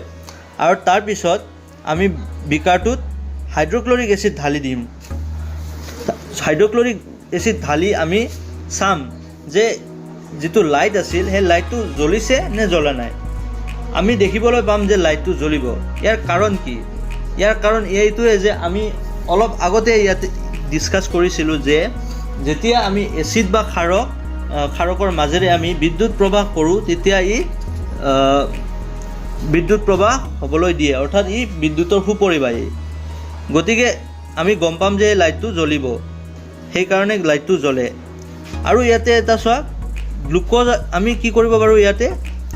আৰু তাৰপিছত আমি বিকাৰটোত হাইড্ৰক্লৰিক এচিড ঢালি দিম। হাইড্ৰক্লৰিক এচিড ঢালি আমি চাম যে যিটো লাইট আছিল, সেই লাইটটো জ্বলিছে নে জ্বলা নাই। আমি দেখিবলৈ পাম যে লাইটটো জ্বলিব। ইয়াৰ কাৰণ কি? ইয়াৰ কাৰণ এইটোৱে যে আমি অলপ আগতে ইয়াতে ডিছকাছ কৰিছিলোঁ যে যেতিয়া আমি এচিড বা ক্ষাৰকৰ মাজেৰে আমি বিদ্যুৎ প্ৰবাহ কৰোঁ, তেতিয়া ই বিদ্যুৎ প্ৰবাহ হ'বলৈ দিয়ে, অৰ্থাৎ ই বিদ্যুতৰ সুপৰিবাহী। গতিকে আমি গম পাম যে লাইটটো জ্বলিব, সেইকাৰণে লাইটটো জ্বলে। আৰু ইয়াতে এটা চোৱা, গ্লুক'জ আমি কি কৰিব পাৰোঁ, ইয়াতে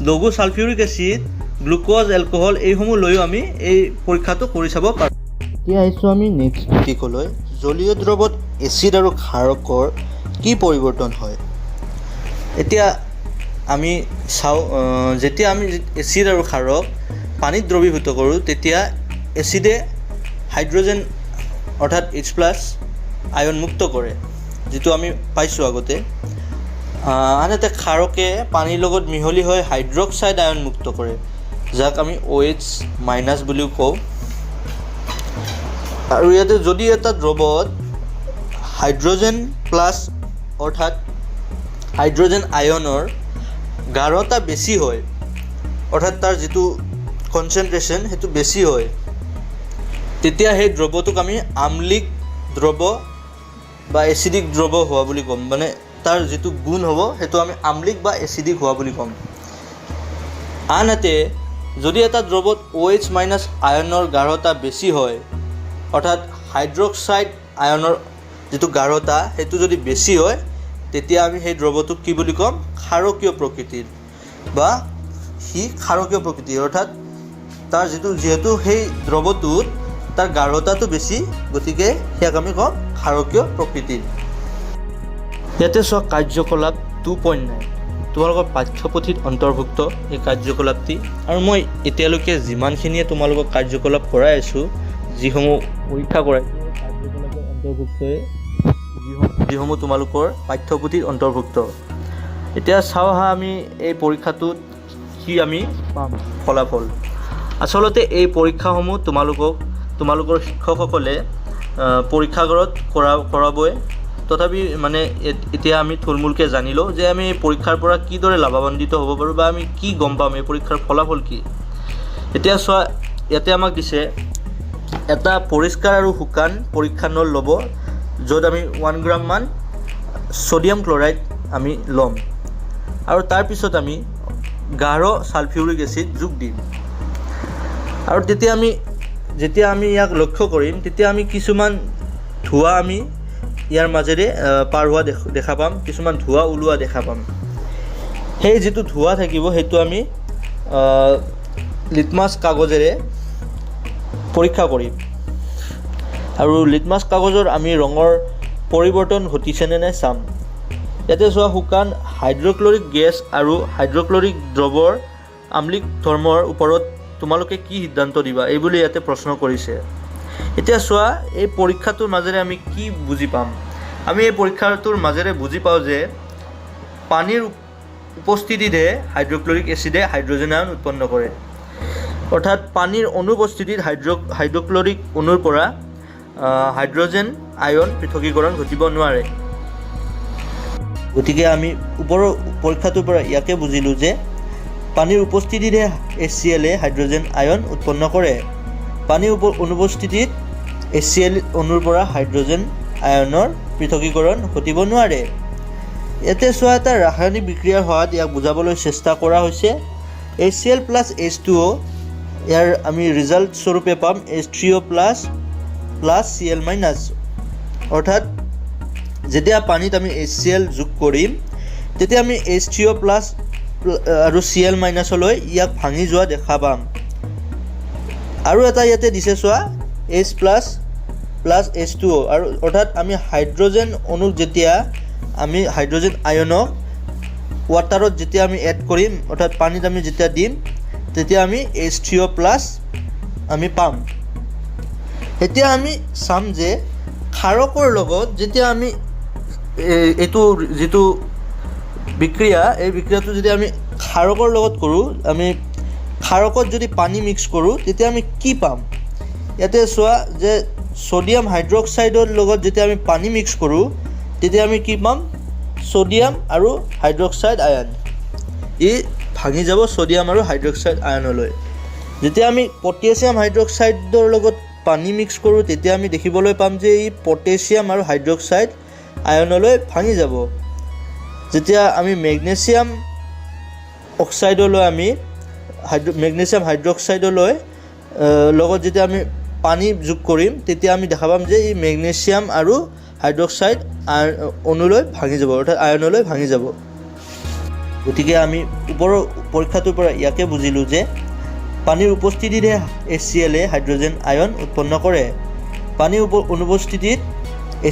লঘু ছালফিউৰিক এচিড, গ্লুক'জ, এলকহল এইসমূহ লৈও আমি এই পৰীক্ষাটো কৰি চাব পাৰোঁ। এতিয়া আহিছোঁ আমি নেক্সট টপিকলৈ, জলীয় দ্ৰৱত এচিড আৰু ক্ষাৰকৰ কি পৰিৱৰ্তন হয়। এতিয়া আমি চাওঁ, যেতিয়া আমি এচিড আৰু ক্ষাৰক পানীত দ্ৰৱীভূত কৰোঁ, তেতিয়া এচিডে হাইড্ৰজেন অৰ্থাৎ H+ আয়ন মুক্ত কৰে, যিটো আমি পাইছোঁ আগতে। আনহাতে ক্ষাৰকে পানীৰ লগত মিহলি হৈ হাইড্ৰক্সাইড আয়ন মুক্ত কৰে, যাক আমি OH- বুলিও কওঁ। আৰু ইয়াতে যদি এটা দ্ৰৱত হাইড্ৰজেন প্লাছ অৰ্থাৎ হাইড্ৰজেন আয়নৰ গাঢ়তা বেছি হয়, অৰ্থাৎ তাৰ যিটো কনচেনট্ৰেশ্যন সেইটো বেছি হয়, তেতিয়া সেই দ্ৰৱটোক আমি আম্লিক দ্ৰৱ বা এচিডিক দ্ৰৱ হোৱা বুলি ক'ম। মানে তাৰ যিটো গুণ হ'ব সেইটো আমি আম্লিক বা এচিডিক হোৱা বুলি ক'ম। আনহাতে যদি এটা দ্ৰৱত OH মাইনাছ আয়নৰ গাঢ়তা বেছি হয়, অৰ্থাৎ হাইড্ৰক্সাইড আয়নৰ যিটো গাঢ়তা সেইটো যদি বেছি হয়, তেতিয়া আমি সেই দ্ৰৱটোক কি বুলি ক'ম? ক্ষাৰকীয় প্ৰকৃতিৰ বা সি ক্ষাৰকীয় প্ৰকৃতিৰ, অৰ্থাৎ তাৰ যিহেতু সেই দ্ৰৱটোত তাৰ গাঢ়তাটো বেছি, গতিকে সেয়াক আমি ক'ম ক্ষাৰকীয় প্ৰকৃতিৰ। ইয়াতে চোৱা কাৰ্যকলাপ 2.9 তোমালোকৰ পাঠ্যপুথিত অন্তৰ্ভুক্ত এই কাৰ্যকলাপটি, আৰু মই এতিয়ালৈকে যিমানখিনিয়ে তোমালোকক কাৰ্যকলাপ কৰাই আছোঁ, যিসমূহ পৰীক্ষা কৰাইছোঁ, কাৰ্যকলাপৰ অন্তৰ্ভুক্তই যিসমূহ তোমালোকৰ পাঠ্যপুথিত অন্তৰ্ভুক্ত। এতিয়া চাওঁ আহা আমি এই পৰীক্ষাটোত কি আমি পাম ফলাফল। আচলতে এই পৰীক্ষাসমূহ তোমালোকৰ শিক্ষকসকলে পৰীক্ষাগাৰত কৰাবই। তথাপি মানে এতিয়া আমি থুলমূলকৈ জানি লওঁ যে আমি এই পৰীক্ষাৰ পৰা কিদৰে লাভান্বিত হ'ব পাৰোঁ বা আমি কি গম পাম এই পৰীক্ষাৰ ফলাফল কি। এতিয়া চোৱা, ইয়াতে আমাক দিছে এটা পৰিষ্কাৰ আৰু শুকান পৰীক্ষা নল ল'ব, য'ত আমি 1 গ্ৰাম মান ছ'ডিয়াম ক্লৰাইড আমি ল'ম, আৰু তাৰপিছত আমি গাঢ় ছালফিউৰিক এচিড যোগ দিম। আৰু যেতিয়া আমি ইয়াক লক্ষ্য কৰিম, তেতিয়া আমি কিছুমান ধোঁৱা আমি ইয়াৰ মাজেৰে পাৰ হোৱা দেখা পাম, কিছুমান ধোঁৱা ওলোৱা দেখা পাম। সেই যিটো ধোঁৱা থাকিব সেইটো আমি লিটমাছ কাগজেৰে পৰীক্ষা কৰিম, আৰু লিটমাছ কাগজৰ আমি ৰঙৰ পৰিৱৰ্তন ঘটিছেনে নাই চাম। ইয়াতে চোৱা, শুকান হাইড্ৰক্লৰিক গেছ আৰু হাইড্ৰক্লৰিক দ্ৰৱৰ আম্লিক ধৰ্মৰ ওপৰত তোমালোকে কি সিদ্ধান্ত দিবা, এইবুলি ইয়াতে প্ৰশ্ন কৰিছে। এতিয়া চোৱা, এই পৰীক্ষাটোৰ মাজেৰে আমি কি বুজি পাম? আমি এই পৰীক্ষাটোৰ মাজেৰে বুজি পাওঁ যে পানীৰ উপস্থিতিতহে হাইড্ৰক্লৰিক এচিডে হাইড্ৰজেন আয়ন উৎপন্ন কৰে, অৰ্থাৎ পানীৰ অনুপস্থিতিত হাইড্ৰক্লৰিক অণুৰ পৰা হাইড্ৰজেন আয়ন পৃথকীকৰণ ঘটিব নোৱাৰে। গতিকে আমি ওপৰৰ পৰীক্ষাটোৰ পৰা ইয়াকে বুজিলোঁ যে পানীৰ উপস্থিতিতহে HCl হাইড্ৰজেন আয়ন উৎপন্ন কৰে, পানীৰ অনুপস্থিতিত HCl অণুৰ পৰা হাইড্ৰজেন আয়নৰ পৃথকীকৰণ ঘটিব নোৱাৰে। ইয়াতে চোৱা, এটা ৰাসায়নিক বিক্ৰিয়াৰ সহায়ত ইয়াক বুজাবলৈ চেষ্টা কৰা হৈছে। HCl প্লাছ H2O, ইয়াৰ আমি ৰিজাল্ট স্বৰূপে পাম H3O প্লাছ Cl মাইনাছ, অৰ্থাৎ যেতিয়া পানীত আমি HCl যোগ কৰিম, তেতিয়া আমি H3O প্লাছ আৰু Cl মাইনাছলৈ ইয়াক ভাঙি যোৱা দেখা পাম। আৰু এটা ইয়াতে দিছে চোৱা, H প্লাছ H2O, আৰু অৰ্থাৎ আমি হাইড্ৰজেন অণুক যেতিয়া আমি হাইড্ৰজেন আয়নক ৱাটাৰত যেতিয়া আমি এড কৰিম, অৰ্থাৎ পানীত আমি যেতিয়া দিম, তেতিয়া আমি H3O প্লাছ আমি পাম। এতিয়া আমি চাম যে ক্ষাৰকৰ লগত যেতিয়া আমি এইটো যিটো বিক্ৰিয়া, এই বিক্ৰিয়াটো যদি আমি ক্ষাৰকৰ লগত কৰোঁ, আমি ক্ষাৰকত যদি পানী মিক্স কৰোঁ, তেতিয়া আমি কি পাম? ইয়াতে চোৱা যে ছ'ডিয়াম হাইড্ৰক্সাইডৰ লগত যেতিয়া আমি পানী মিক্স কৰোঁ, তেতিয়া আমি কি পাম? ছ'ডিয়াম আৰু হাইড্ৰক্সাইড আয়ন। ই ভাঙি যাব ছ'ডিয়াম আৰু হাইড্ৰক্সাইড আয়নলৈ। যেতিয়া আমি পটেছিয়াম হাইড্ৰক্সাইডৰ লগত পানী মিক্স কৰোঁ, তেতিয়া আমি দেখিবলৈ পাম যে ই পটেছিয়াম আৰু হাইড্ৰক্সাইড আয়নলৈ ভাঙি যাব। যেতিয়া আমি মেগনেছিয়াম অক্সাইডলৈ মেগনেছিয়াম হাইড্ৰক্সাইডলৈ লগত যেতিয়া আমি পানী যোগ কৰিম, তেতিয়া আমি দেখা পাম যে ই মেগনেছিয়াম আৰু হাইড্ৰক্সাইড অণুলৈ ভাঙি যাব, অৰ্থাৎ আয়নলৈ ভাঙি যাব। গতিকে আমি ওপৰৰ পৰীক্ষাটোৰ পৰা ইয়াকে বুজিলোঁ যে পানীৰ উপস্থিতিতহে HCl হাইড্ৰজেন আয়ন উৎপন্ন কৰে, পানীৰ অনুপস্থিতিত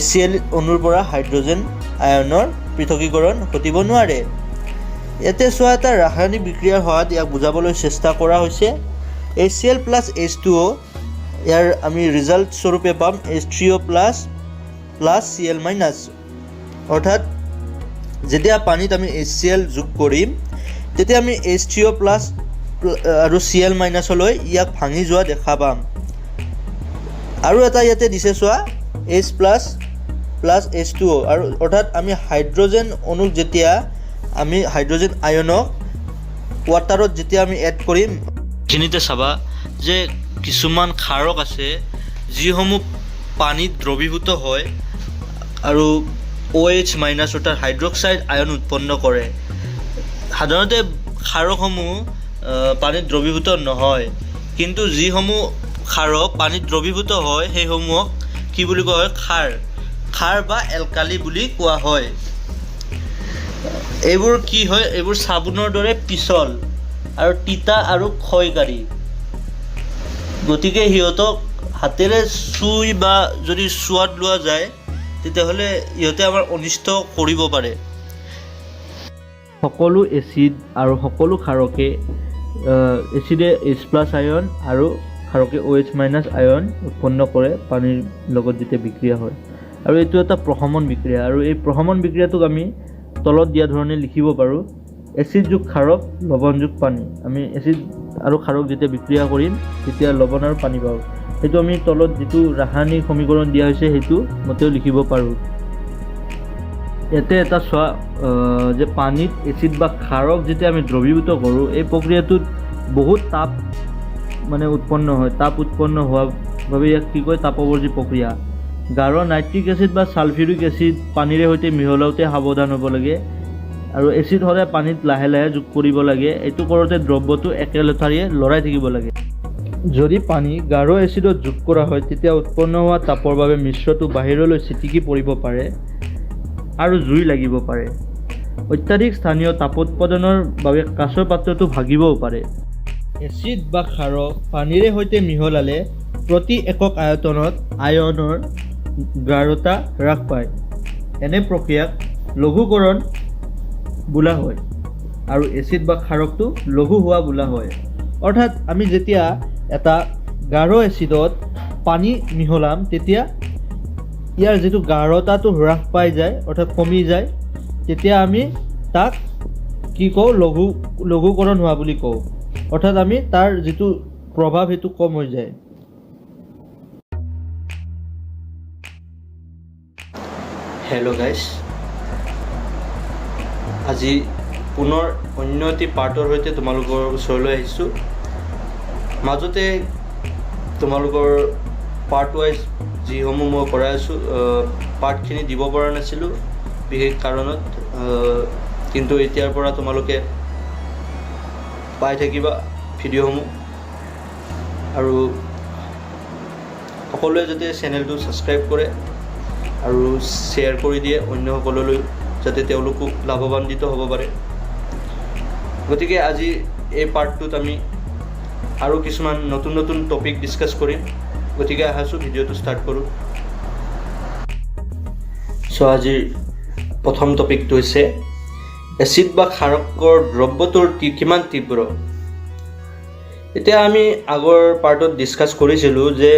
HCl অণুৰ পৰা হাইড্ৰজেন আয়নৰ পৃথকীকৰণ ঘটিব নোৱাৰে। ইয়াতে চোৱা, এটা ৰাসায়নিক বিক্ৰিয়াৰ সহায়ত ইয়াক বুজাবলৈ চেষ্টা কৰা হৈছে। HCl প্লাছ H2O, ইয়াৰ আমি ৰিজাল্ট স্বৰূপে পাম H3O প্লাছ Cl মাইনাছ, অৰ্থাৎ যেতিয়া পানীত আমি HCl যোগ কৰিম, তেতিয়া আমি H3O প্লাছ আৰু Cl মাইনাছলৈ ইয়াক ভাঙি যোৱা দেখা পাম। আৰু এটা ইয়াতে দিছে চোৱা H+ H2O, আৰু অৰ্থাৎ আমি হাইড্ৰজেন অণুক যেতিয়া আমি হাইড্ৰজেন আয়নক ৱাটাৰত যেতিয়া আমি এড কৰিম, এইখিনিতে চাবা যে কিছুমান ক্ষাৰক আছে যিসমূহ পানীত দ্ৰৱীভূত হয় আৰু OH- অৰ্থাৎ হাইড্ৰক্সাইড আয়ন উৎপন্ন কৰে। সাধাৰণতে ক্ষাৰকসমূহ পানীত দ্ৰৱীভূত নহয়, কিন্তু যিসমূহ ক্ষাৰক পানীত দ্ৰৱীভূত হয় সেইসমূহক কি বুলি কোৱা হয়? ক্ষাৰ বা এলকালি বুলি কোৱা হয়। এইবোৰ কি হয়? এইবোৰ চাবোনৰ দৰে পিছল আৰু তিতা আৰু ক্ষয়কাৰী, গতিকে সিহঁতক হাতেৰে চুই বা যদি সোৱাদ লোৱা যায় তেতিয়াহ'লে ইহঁতে আমাৰ অনিষ্ট কৰিব পাৰে। সকলো এচিড আৰু সকলো ক্ষাৰকে এচিডে H+ আয়ন আৰু ক্ষাৰকে OH- আয়ন উৎপন্ন কৰে পানীৰ লগত যেতিয়া বিক্ৰিয়া হয়, আৰু এইটো এটা প্ৰশমন বিক্ৰিয়া। আৰু এই প্ৰশমন বিক্ৰিয়াটোক আমি তলত দিয়া ধৰণে লিখিব পাৰোঁ: এচিড যোগ ক্ষাৰক, লৱণ যোগ পানী। আমি এচিড আৰু ক্ষাৰক যেতিয়া বিক্ৰিয়া কৰিম তেতিয়া লৱণ আৰু পানী পাওঁ। সেইটো আমি তলত যিটো ৰাসায়নিক সমীকৰণ দিয়া হৈছে সেইটো মতেও লিখিব পাৰোঁ। ইয়াতে এটা চোৱা যে পানীত এচিড বা ক্ষাৰক যেতিয়া আমি দ্ৰৱীভূত কৰোঁ, এই প্ৰক্ৰিয়াটোত বহুত তাপ উৎপন্ন হয়। তাপ উৎপন্ন হোৱাৰ বাবে ইয়াক কি কয়? তাপৱৰ্জী প্ৰক্ৰিয়া। গাঢ় নাইট্ৰিক এচিড বা ছালফিউৰিক এচিড পানীৰে সৈতে মিহলাওঁতে সাৱধান হ'ব লাগে, আৰু এচিড সদায় পানীত লাহে লাহে যোগ কৰিব লাগে। এইটো কৰোঁতে দ্ৰব্যটো একেলেঠাৰিয়ে লৰাই থাকিব লাগে। যদি পানী গাঢ় এচিডত যোগ কৰা হয় তেতিয়া উৎপন্ন হোৱা তাপৰ বাবে মিশ্ৰটো বাহিৰলৈ ছিটিকি পৰিব পাৰে আৰু জুই লাগিব পাৰে। অত্যাধিক স্থানীয় তাপোৎপাদনৰ বাবে কাঁচৰ পাত্ৰটো ভাগিবও পাৰে। এচিড বা ক্ষাৰক পানীৰে সৈতে মিহলালে প্ৰতি একক আয়তনত আয়নৰ গাঢ়তা হ্ৰাস পায়। এনে প্ৰক্ৰিয়াক লঘুকৰণ বোলা হয়, আৰু এচিড বা ক্ষাৰকটো লঘু হোৱা বোলা হয়। অৰ্থাৎ আমি যেতিয়া এটা গাঢ় এচিডত পানী মিহলাম তেতিয়া ইয়াৰ যিটো গাঢ়তাটো হ্ৰাস পাই যায়, অৰ্থাৎ কমি যায়, তেতিয়া আমি তাক কি কওঁ? লঘুকৰণ হোৱা বুলি কওঁ। অৰ্থাৎ আমি তাৰ যিটো প্ৰভাৱ সেইটো কম হৈ যায়। হেল্ল' গাইজ, আজি পুনৰ অন্য এটি পাৰ্টৰ সৈতে তোমালোকৰ ওচৰলৈ আহিছোঁ। মাজতে তোমালোকৰ পাৰ্ট ৱাইজ যিসমূহ মই কৰাই আছোঁ, পাৰ্টখিনি দিব পৰা নাছিলোঁ বিশেষ কাৰণত, কিন্তু এতিয়াৰ পৰা তোমালোকে পাই থাকিবা ভিডিঅ'সমূহ। আৰু সকলোৱে যাতে চেনেলটো ছাবস্ক্ৰাইব কৰে আৰু শ্বেয়াৰ কৰি দিয়ে অন্যসকললৈ, যাতে তেওঁলোকো লাভৱান্বিত হ'ব পাৰে। গতিকে আজি এই পাৰ্টটোত আমি আৰু কিছুমান নতুন নতুন টপিক ডিছকাছ কৰিম। গতিকে আহাছোঁ ভিডিঅ'টো ষ্টাৰ্ট কৰোঁ। চ' আজিৰ প্ৰথম টপিকটো হৈছে এচিড বা ক্ষাৰকৰ দ্ৰব্যটোৰ কিমান তীব্ৰ। এতিয়া আমি আগৰ পাৰ্টত ডিছকাছ কৰিছিলোঁ যে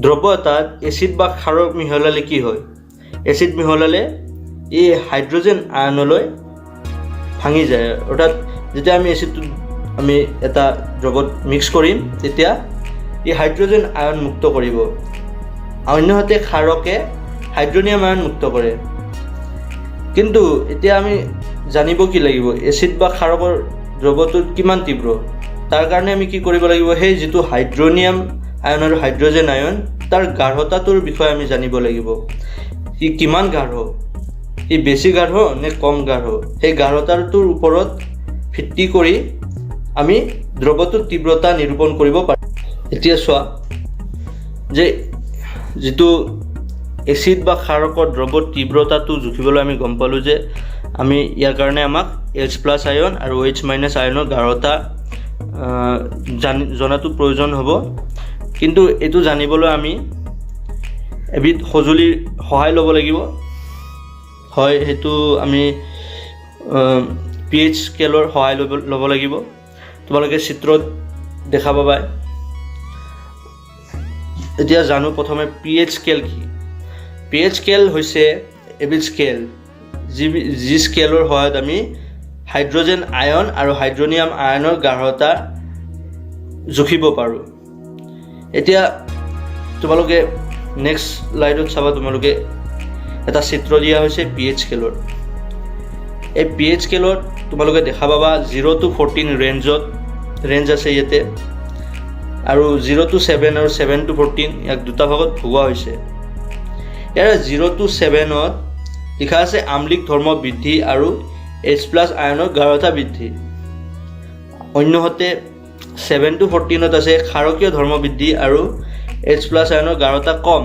দ্ৰব্য এটাত এচিড বা ক্ষাৰক মিহলালে কি হয়? এচিড মিহলালে এই হাইড্ৰজেন আয়নলৈ ভাঙি যায়। অৰ্থাৎ যেতিয়া আমি এচিডটো আমি এটা দ্ৰৱত মিক্স কৰিম তেতিয়া এই হাইড্ৰজেন আয়ন মুক্ত কৰিব, অন্যহাতে ক্ষাৰকে হাইড্ৰনিয়াম আয়ন মুক্ত কৰে। কিন্তু এতিয়া আমি জানিব কি লাগিব? এচিড বা ক্ষাৰকৰ দ্ৰৱটো কিমান তীব্ৰ। তাৰ কাৰণে আমি কি কৰিব লাগিব? সেই যিটো হাইড্ৰনিয়াম আয়ন আৰু হাইড্ৰজেন আয়ন, তাৰ গাঢ়তাটোৰ বিষয়ে আমি জানিব লাগিব। ই কিমান গাঢ়, ই বেছি গাঢ় নে কম গাঢ়, সেই গাঢ়তাটোৰ ওপৰত ভিত্তি কৰি আমি দ্ৰৱটোৰ তীব্ৰতা নিৰূপণ কৰিব পাৰিম। এতিয়া চোৱা যে যিটো এচিড বা ক্ষাৰকৰ দ্ৰৱৰ তীব্ৰতাটো জুখিবলৈ আমি গম পালোঁ যে আমি ইয়াৰ কাৰণে আমাক H+ আয়ন আৰু OH- আয়নৰ গাঢ়তা জনাটো প্ৰয়োজন হ'ব। কিন্তু এইটো জানিবলৈ আমি এবিধ সঁজুলিৰ সহায় ল'ব লাগিব। হয়, সেইটো আমি pH স্কেলৰ সহায় ল'ব লাগিব। তোমালোকে চিত্ৰত দেখা পাবা। এতিয়া জানো প্ৰথমে pH স্কেল কি। pH স্কেল হৈছে এবিধ স্কেল যি স্কেলৰ সহায়ত আমি হাইড্ৰজেন আয়ন আৰু হাইড্ৰনিয়াম আয়নৰ গাঢ়তা জুখিব পাৰোঁ। এতিয়া তোমালোকে নেক্সট স্লাইডত চাবা, তোমালোকে এটা চিত্ৰ দিয়া হৈছে pH স্কেলৰ। এই pH স্কেলত তোমালোকে দেখা পাবা 0 to 14 ৰেঞ্জ আছে ইয়াতে, আৰু 0 to 7 আৰু 7 to 14 ইয়াক দুটা ভাগত ভগোৱা হৈছে। ইয়াৰ 0 to 7ত লিখা আছে আম্লিক ধৰ্ম বৃদ্ধি আৰু H+ আয়নৰ গাঢ়তা বৃদ্ধি। অন্যহাতে 7 to 14ত আছে ক্ষাৰকীয় ধৰ্ম বৃদ্ধি আৰু H+ আয়নৰ গাঢ়তা কম।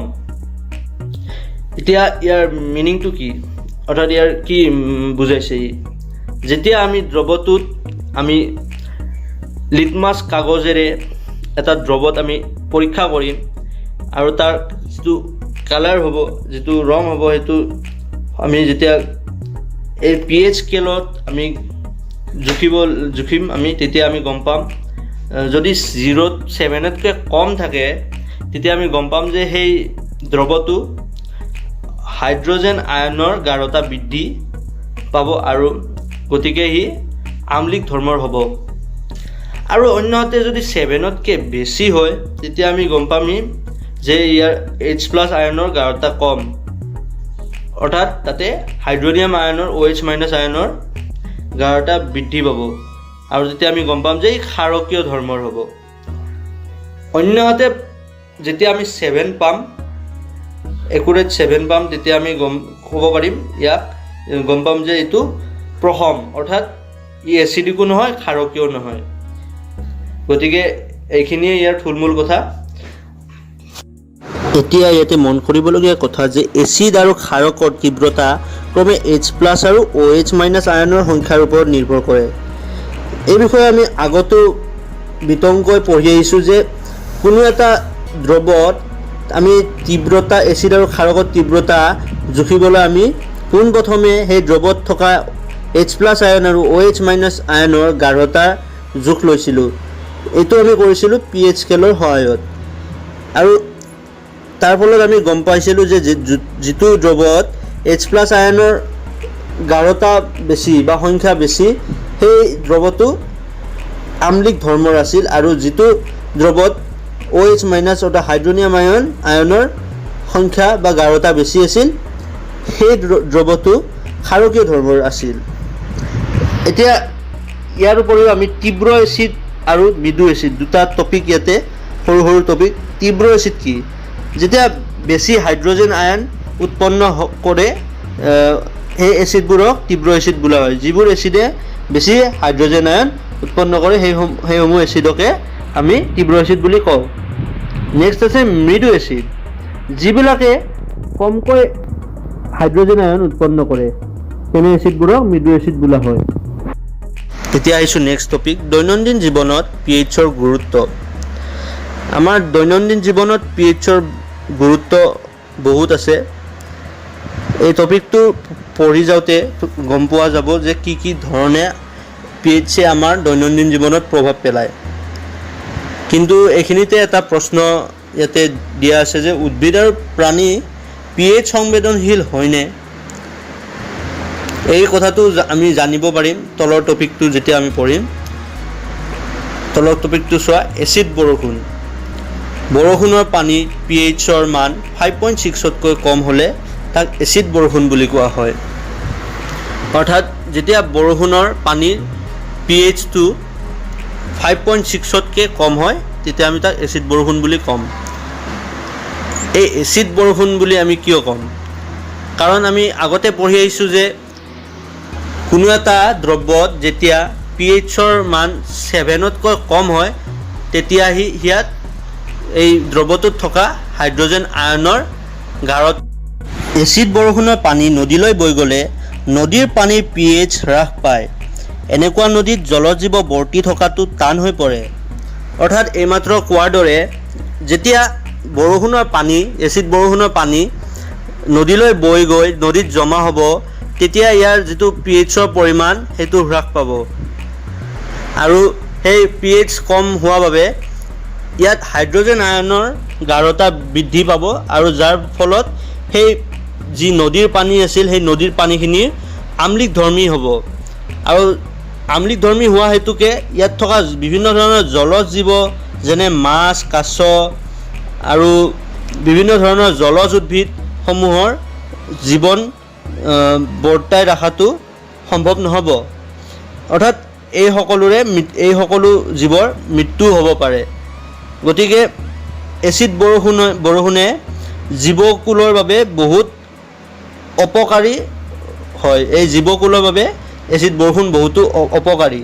এতিয়া ইয়াৰ মিনিংটো কি, অৰ্থাৎ ইয়াৰ কি বুজাইছে? যেতিয়া আমি দ্ৰৱটোত আমি লিটমাছ কাগজেৰে এটা দ্ৰৱত আমি পৰীক্ষা কৰিম আৰু তাৰ যিটো কালাৰ হ'ব, যিটো ৰং হ'ব, সেইটো আমি যেতিয়া এই pH স্কেলত আমি জুখিম আমি, তেতিয়া আমি গম পাম। যদি 0 7তকৈ কম থাকে তেতিয়া আমি গম পাম যে সেই দ্ৰৱটো হাইড্ৰজেন আয়নৰ গাঢ়তা বৃদ্ধি পাব আৰু গতিকে সি আম্লিক ধৰ্মৰ হ'ব। আৰু অন্যহাতে যদি 7তকৈ বেছি হয় তেতিয়া আমি গম পাম যে ইয়াৰ H+ আয়নৰ গাঢ়তা কম, অৰ্থাৎ তাতে হাইড্ৰনিয়াম আয়নৰ OH- আয়নৰ গাঢ়তা বৃদ্ধি পাব, আৰু যেতিয়া আমি গম পাম যে ই ক্ষাৰকীয় ধৰ্মৰ হ'ব। অন্যহাতে যেতিয়া আমি 7 পাম, একুৰেট 7 পাম, তেতিয়া আমি ক'ব পাৰিম ইয়াক, গম পাম যে এইটো প্ৰসম, অৰ্থাৎ ই এচিডিকো নহয় ক্ষাৰকীয় নহয়। গতিকে এইখিনিয়ে ইয়াৰ থুলমূল কথা। এতিয়া ইয়াতে মন কৰিবলগীয়া কথা যে এচিড আৰু ক্ষাৰকৰ তীব্ৰতা ক্ৰমে H+ আৰু OH- আয়নৰ সংখ্যাৰ ওপৰত নিৰ্ভৰ কৰে। এই বিষয়ে আমি আগতো বিতংকৈ পঢ়ি আহিছোঁ যে কোনো এটা দ্ৰৱত আমি তীব্ৰতা, এচিড আৰু ক্ষাৰকৰ তীব্ৰতা জুখিবলৈ আমি পোনপ্ৰথমে সেই দ্ৰৱত থকা H+ আয়ন আৰু OH- আয়নৰ গাঢ়তা জোখ লৈছিলোঁ। এইটো আমি কৰিছিলোঁ pH স্কেলৰ সহায়ত, আৰু তাৰ ফলত আমি গম পাইছিলোঁ যে যিটো দ্ৰৱত H+ আয়নৰ গাঢ়তা বেছি বা সংখ্যা বেছি, সেই দ্ৰৱটো আম্লিক ধৰ্মৰ আছিল, আৰু যিটো দ্ৰৱত OH- অৰ্থাৎ হাইড্ৰনিয়াম আয়নৰ সংখ্যা বা গাঢ়তা বেছি আছিল, সেই দ্ৰৱটো ক্ষাৰকীয় ধৰ্মৰ আছিল। এতিয়া ইয়াৰ উপৰিও আমি তীব্ৰ এচিড আৰু মৃদু এচিড দুটা টপিক ইয়াতে, সৰু সৰু টপিক। তীব্ৰ এচিড কি? যেতিয়া বেছি হাইড্ৰজেন আয়ন উৎপন্ন কৰে সেই এচিডবোৰক তীব্ৰ এচিড বোলা হয়। যিবোৰ এচিডে বেছি হাইড্ৰজেন আয়ন উৎপন্ন কৰে সেইসমূহ এচিডকে আমি তীব্ৰ এচিড বুলি কওঁ। নেক্সট আছে মৃদু এচিড, যিবিলাকে কমকৈ হাইড্ৰজেন আয়ন উৎপন্ন কৰে, তেনে এচিডবোৰক মৃদু এচিড বোলা হয়। এতিয়া আহিছোঁ নেক্সট টপিক, দৈনন্দিন জীৱনত pHৰ গুৰুত্ব। আমাৰ দৈনন্দিন জীৱনত pHৰ গুৰুত্ব বহুত আছে। এই টপিকটো পঢ়ি যাওঁতে গম পোৱা যাব যে কি ধৰণে pHয়ে আমাৰ দৈনন্দিন জীৱনত প্ৰভাৱ পেলায়। কিন্তু এইখিনিতে এটা প্ৰশ্ন ইয়াতে দিয়া আছে যে উদ্ভিদ আৰু প্ৰাণী pH সংবেদনশীল হয়নে? এই কথাটো আমি জানিব পাৰিম তলৰ টপিকটো যেতিয়া আমি পঢ়িম। তলৰ টপিকটো চোৱা, এচিড বৰষুণ। বৰষুণৰ পানীত pHৰ মান 5.6তকৈ কম হ'লে তাক এচিড বৰষুণ বুলি কোৱা হয়। অৰ্থাৎ যেতিয়া বৰষুণৰ পানীৰ pHটো 5.6তকৈ কম হয় তেতিয়া আমি তাক এচিড বৰষুণ বুলি ক'ম। এই এচিড বৰষুণ বুলি আমি কিয় ক'ম? কাৰণ আমি আগতে পঢ়ি আহিছোঁ যে কোনো এটা দ্ৰব্যত যেতিয়া pHৰ মান 7তকৈ কম হয় তেতিয়া ইয়াত এই দ্ৰব্যটোত থকা হাইড্ৰজেন আয়নৰ গাঢ়তা। এচিড বৰষুণৰ পানী নদীলৈ বৈ গ'লে নদীৰ পানীৰ pH হ্ৰাস পায়। এনেকুৱা নদীত জলজীৱ বৰ্তি থকাটো টান হৈ পৰে। অৰ্থাৎ এইমাত্ৰ কোৱাৰ দৰে যেতিয়া বৰষুণৰ পানী, এচিড বৰষুণৰ পানী নদীলৈ বৈ গৈ নদীত জমা হ'ব, তেতিয়া ইয়াৰ যিটো pHৰ পৰিমাণ সেইটো হ্ৰাস পাব, আৰু সেই pH কম হোৱাৰ বাবে ইয়াত হাইড্ৰজেন আয়নৰ গাঢ়তা বৃদ্ধি পাব, আৰু যাৰ ফলত সেই যি নদীৰ পানী আছিল সেই নদীৰ পানীখিনি আম্লিক ধৰ্মী হ'ব। আৰু আম্লিক ধৰ্মী হোৱা হেতুকে ইয়াত থকা বিভিন্ন ধৰণৰ জলজ জীৱ যেনে মাছ, কাছ আৰু বিভিন্ন ধৰণৰ জলজ উদ্ভিদসমূহৰ জীৱন বৰ্তাই ৰখাটো সম্ভৱ নহ'ব। অৰ্থাৎ এই সকলো জীৱৰ মৃত্যু হ'ব পাৰে। গতিকে এচিড বৰষুণে জীৱকুলৰ বাবে বহুত অপকাৰী হয়। এই জীৱকুলৰ বাবে এচিড বৰষুণ বহুতো অপকাৰী।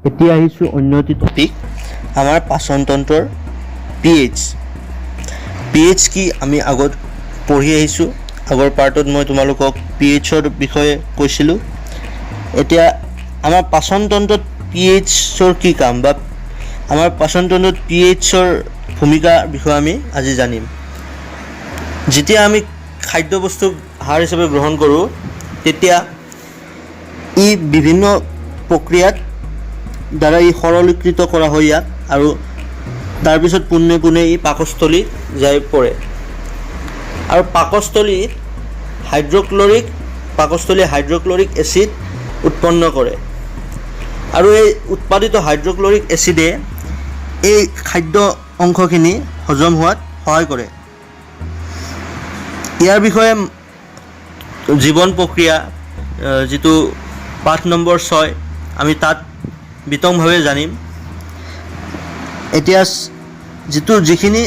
এতিয়া আহিছোঁ অন্য এটি টপিক, আমাৰ পাচন তন্ত্ৰৰ pH কি আমি আগত পঢ়ি আহিছোঁ। আগৰ পাৰ্টত মই তোমালোকক pHৰ বিষয়ে কৈছিলোঁ। এতিয়া আমাৰ পাচন তন্ত্ৰত pHৰ কি কাম বা আমাৰ পাচন তন্ত্ৰত pHৰ ভূমিকাৰ বিষয়ে আমি আজি জানিম। যেতিয়া আমি খাদ্যবস্তু আহাৰ হিচাপে গ্ৰহণ কৰোঁ তেতিয়া ই বিভিন্ন প্ৰক্ৰিয়াত দ্বাৰা ই সৰলীকৃত কৰা হয় ইয়াক, আৰু তাৰপিছত পোনে পোনে ই পাকস্থলীত যাই পৰে। আৰু পাকস্থলীত হাইড্ৰক্লৰিক এচিড উৎপন্ন কৰে, আৰু এই উৎপাদিত হাইড্ৰক্লৰিক এচিডে এই খাদ্য অংশখিনি হজম হোৱাত সহায় কৰে। ইয়াৰ বিষয়ে জীৱন প্ৰক্ৰিয়া যিটো পাঠ নম্বৰ 6 আমি তাত বিতংভাৱে জানিম। এতিয়া যিখিনি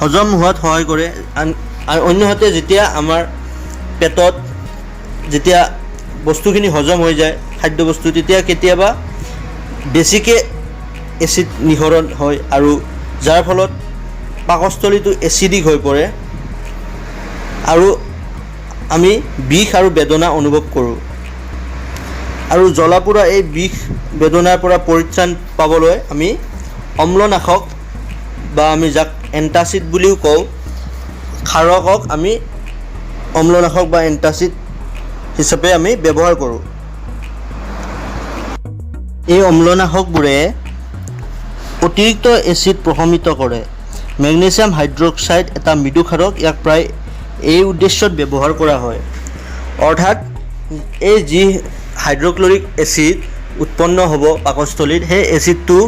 হজম হোৱাত সহায় কৰে, আৰু অন্যহাতে যেতিয়া আমাৰ পেটত যেতিয়া বস্তুখিনি হজম হৈ যায় খাদ্যবস্তু, তেতিয়া কেতিয়াবা বেছিকৈ এচিড নিঃসৰণ হয়, আৰু যাৰ ফলত পাকস্থলীটো এচিডিক হৈ পৰে আৰু আমি বিষ আৰু বেদনা অনুভৱ কৰোঁ। আৰু জ্বলা-পোৰা এই বিষ বেদনাৰ পৰা পৰিত্ৰাণ পাবলৈ আমি অম্লনাশক বা আমি যাক এণ্টাচিড বুলিও কওঁ, ক্ষাৰকক আমি অম্লনাশক বা এণ্টাচিড হিচাপে আমি ব্যৱহাৰ কৰোঁ। এই অম্লনাশকবোৰে অতিৰিক্ত এচিড প্ৰশমিত কৰে। মেগনেছিয়াম হাইড্ৰক্সাইড এটা মৃদু ক্ষাৰক, ইয়াক প্ৰায় এই উদ্দেশ্যত ব্যৱহাৰ কৰা হয়। অৰ্থাৎ এই যি হাইড্ৰক্লৰিক এচিড উৎপন্ন হ'ব পাকস্থলীত, সেই এচিডটো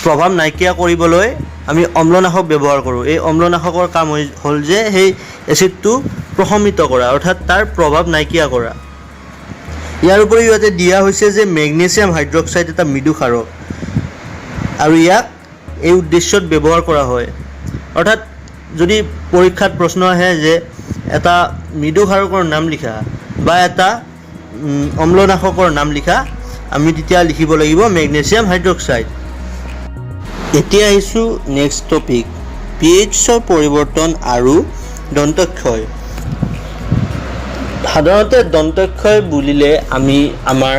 প্ৰভাৱ নাইকিয়া কৰিবলৈ আমি অম্লনাশক ব্যৱহাৰ কৰোঁ। এই অম্লনাশকৰ কাম হ'ল যে সেই এচিডটো প্ৰশমিত কৰা, অৰ্থাৎ তাৰ প্ৰভাৱ নাইকিয়া কৰা। ইয়াৰ উপৰিও ইয়াতে দিয়া হৈছে যে মেগনেছিয়াম হাইড্ৰক্সাইড এটা মৃদু ক্ষাৰক, আৰু ইয়াক এই উদ্দেশ্যত ব্যৱহাৰ কৰা হয়। অৰ্থাৎ যদি পৰীক্ষাত প্ৰশ্ন আহে যে এটা মৃদু ক্ষাৰকৰ নাম লিখা বা এটা অম্লনাশকৰ নাম লিখা, আমি তেতিয়া লিখিব লাগিব মেগনেছিয়াম হাইড্ৰক্সাইড। এতিয়া আহিছোঁ নেক্সট টপিক, pHৰ পৰিৱৰ্তন আৰু দন্তক্ষয়। সাধাৰণতে দন্তক্ষয় বুলিলে আমি আমাৰ